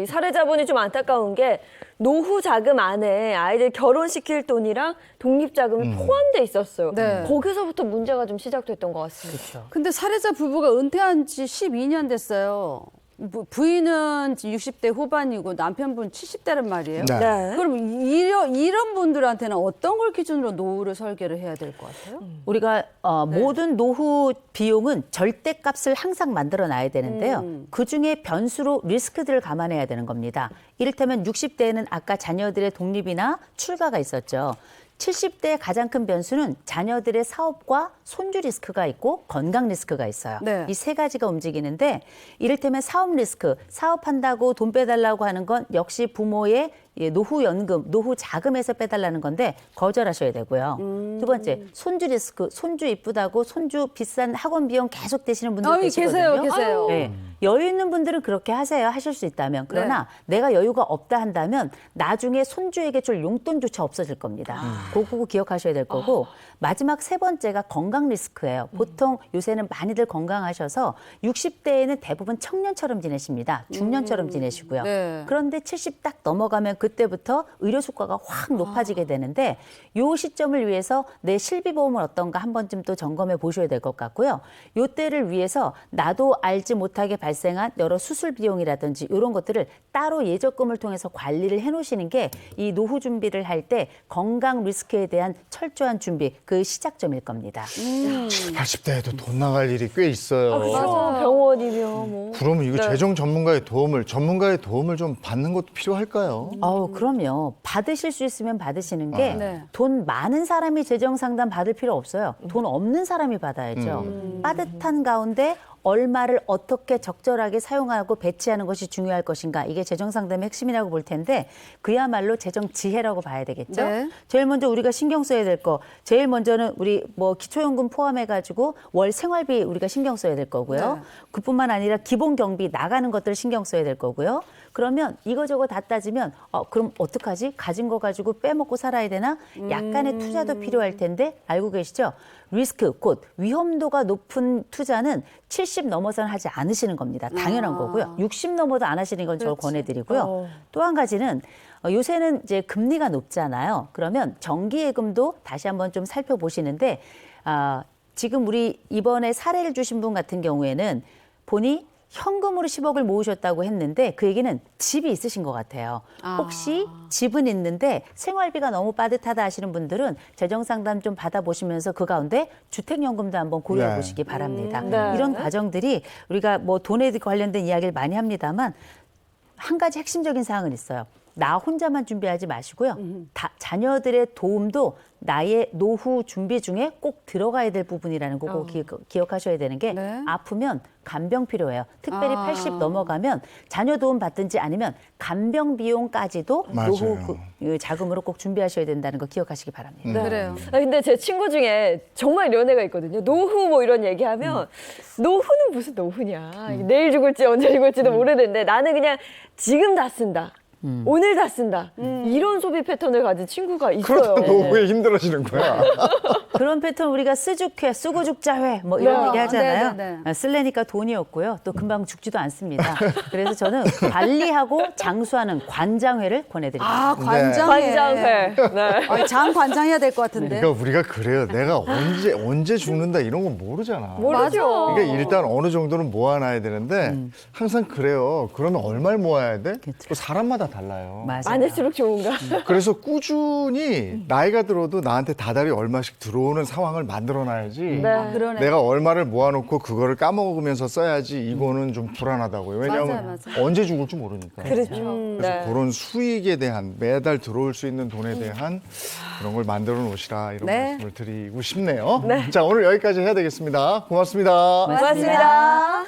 이 사례자분이 좀 안타까운 게 노후 자금 안에 아이들 결혼시킬 돈이랑 독립자금이 포함돼 있었어요. 네. 거기서부터 문제가 좀 시작됐던 것 같습니다. 근데 사례자 부부가 은퇴한 지 12년 됐어요. 부인은 60대 후반이고 남편분 70대란 말이에요. 네. 네. 그럼 이런 분들한테는 어떤 걸 기준으로 노후를 설계를 해야 될 것 같아요? 우리가 모든 노후 비용은 절대값을 항상 만들어 놔야 되는데요. 그중에 변수로 리스크들을 감안해야 되는 겁니다. 이를테면 60대에는 아까 자녀들의 독립이나 출가가 있었죠. 70대의 가장 큰 변수는 자녀들의 사업과 손주 리스크가 있고 건강 리스크가 있어요. 네. 이 세 가지가 움직이는데 이를테면 사업 리스크, 사업한다고 돈 빼달라고 하는 건 역시 부모의 노후연금, 노후 자금에서 빼달라는 건데 거절하셔야 되고요. 두 번째, 손주 리스크, 손주 이쁘다고 손주 비싼 학원 비용 계속 대시는 분들 계시거든요. 계세요. 네. 여유 있는 분들은 그렇게 하세요. 하실 수 있다면. 그러나 내가 여유가 없다 한다면 나중에 손주에게 줄 용돈조차 없어질 겁니다. 그거 기억하셔야 될 거고 마지막 세 번째가 건강 리스크예요. 보통 요새는 많이들 건강하셔서 60대에는 대부분 청년처럼 지내십니다. 중년처럼 지내시고요. 네. 그런데 70 딱 넘어가면 그때부터 의료 수가가 확 높아지게 되는데 요 시점을 위해서 내 실비보험은 어떤가 한 번쯤 또 점검해 보셔야 될 것 같고요. 요 때를 위해서 나도 알지 못하게 발생한 여러 수술 비용이라든지 이런 것들을 따로 예적금을 통해서 관리를 해놓으시는 게 이 노후 준비를 할 때 건강 리스크에 대한 철저한 준비 그 시작점일 겁니다. 80대에도 돈 나갈 일이 꽤 있어요. 그렇죠. 병원이며 뭐. 그러면 이거 재정 전문가의 도움을 좀 받는 것도 필요할까요? 그럼요. 받으실 수 있으면 받으시는 게 네. 돈 많은 사람이 재정 상담 받을 필요 없어요. 돈 없는 사람이 받아야죠. 빠듯한 가운데 얼마를 어떻게 적절하게 사용하고 배치하는 것이 중요할 것인가. 이게 재정 상담의 핵심이라고 볼 텐데 그야말로 재정 지혜라고 봐야 되겠죠. 네. 제일 먼저 우리가 신경 써야 될 거. 제일 먼저는 우리 뭐 기초연금 포함해가지고 월 생활비 우리가 신경 써야 될 거고요. 네. 그뿐만 아니라 기본 경비 나가는 것들 신경 써야 될 거고요. 그러면 이거저거 다 따지면 그럼 어떡하지? 가진 거 가지고 빼먹고 살아야 되나? 약간의 투자도 필요할 텐데 알고 계시죠? 리스크, 곧 위험도가 높은 투자는 70 넘어서는 하지 않으시는 겁니다. 당연한 거고요. 60 넘어도 안 하시는 건 저를 권해드리고요. 또 한 가지는 요새는 이제 금리가 높잖아요. 그러면 정기예금도 다시 한번 좀 살펴보시는데 지금 우리 이번에 사례를 주신 분 같은 경우에는 보니 현금으로 10억을 모으셨다고 했는데 그 얘기는 집이 있으신 것 같아요. 혹시 집은 있는데 생활비가 너무 빠듯하다 하시는 분들은 재정상담 좀 받아보시면서 그 가운데 주택연금도 한번 고려해 보시기 바랍니다. 네. 이런 과정들이 우리가 뭐 돈에 관련된 이야기를 많이 합니다만 한 가지 핵심적인 사항은 있어요. 나 혼자만 준비하지 마시고요. 자녀들의 도움도 나의 노후 준비 중에 꼭 들어가야 될 부분이라는 거 기억하셔야 되는 게 네. 아프면 간병 필요해요. 특별히 80 넘어가면 자녀 도움 받든지 아니면 간병 비용까지도 노후 자금으로 꼭 준비하셔야 된다는 거 기억하시기 바랍니다. 네. 그래요. 근데 제 친구 중에 정말 이런 애가 있거든요. 노후 뭐 이런 얘기하면 노후는 무슨 노후냐. 내일 죽을지 언제 죽을지도 모르는데 나는 그냥 지금 다 쓴다. 오늘 다 쓴다. 이런 소비 패턴을 가진 친구가 있어요. 그러다 노후에 힘들어지는 거야. 그런 패턴 우리가 쓰죽회, 쓰고 죽자회 뭐 이런 네. 얘기 하잖아요. 네. 쓸래니까 돈이 없고요. 또 금방 죽지도 않습니다. 그래서 저는 관리하고 장수하는 관장회를 권해드립니다. 아, 관장회. 관장회. 네. 아, 장 관장해야 될 것 같은데. 그러니까 우리가 그래요. 내가 언제 죽는다 이런 건 모르잖아. 모르죠. 그러니까 일단 어느 정도는 모아놔야 되는데 항상 그래요. 그러면 얼마를 모아야 돼? 또 사람마다 달라요. 맞아요. 많을수록 좋은가? 그래서 꾸준히 나이가 들어도 나한테 다달이 얼마씩 들어오는 상황을 만들어놔야지. 네. 그러네. 내가 얼마를 모아놓고 그거를 까먹으면서 써야지 이거는 좀 불안하다고요. 왜냐하면 맞아요. 언제 죽을지 모르니까. 그렇죠. 그래서 네. 그런 수익에 대한 매달 들어올 수 있는 돈에 대한 그런 걸 만들어 놓으시라 이런 네. 말씀을 드리고 싶네요. 자, 오늘 여기까지 해야 되겠습니다. 고맙습니다. 고맙습니다.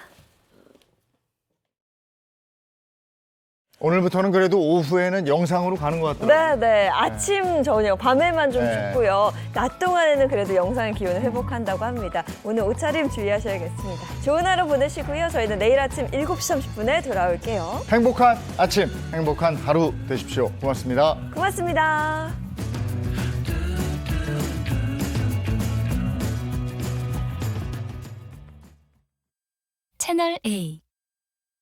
오늘부터는 그래도 오후에는 영상으로 가는 것 같더라고요. 네. 아침, 저녁, 밤에만 좀 네. 춥고요. 낮 동안에는 그래도 영상의 기온을 회복한다고 합니다. 오늘 옷차림 주의하셔야겠습니다. 좋은 하루 보내시고요. 저희는 내일 아침 7시 30분에 돌아올게요. 행복한 아침, 행복한 하루 되십시오. 고맙습니다. 고맙습니다. 채널 A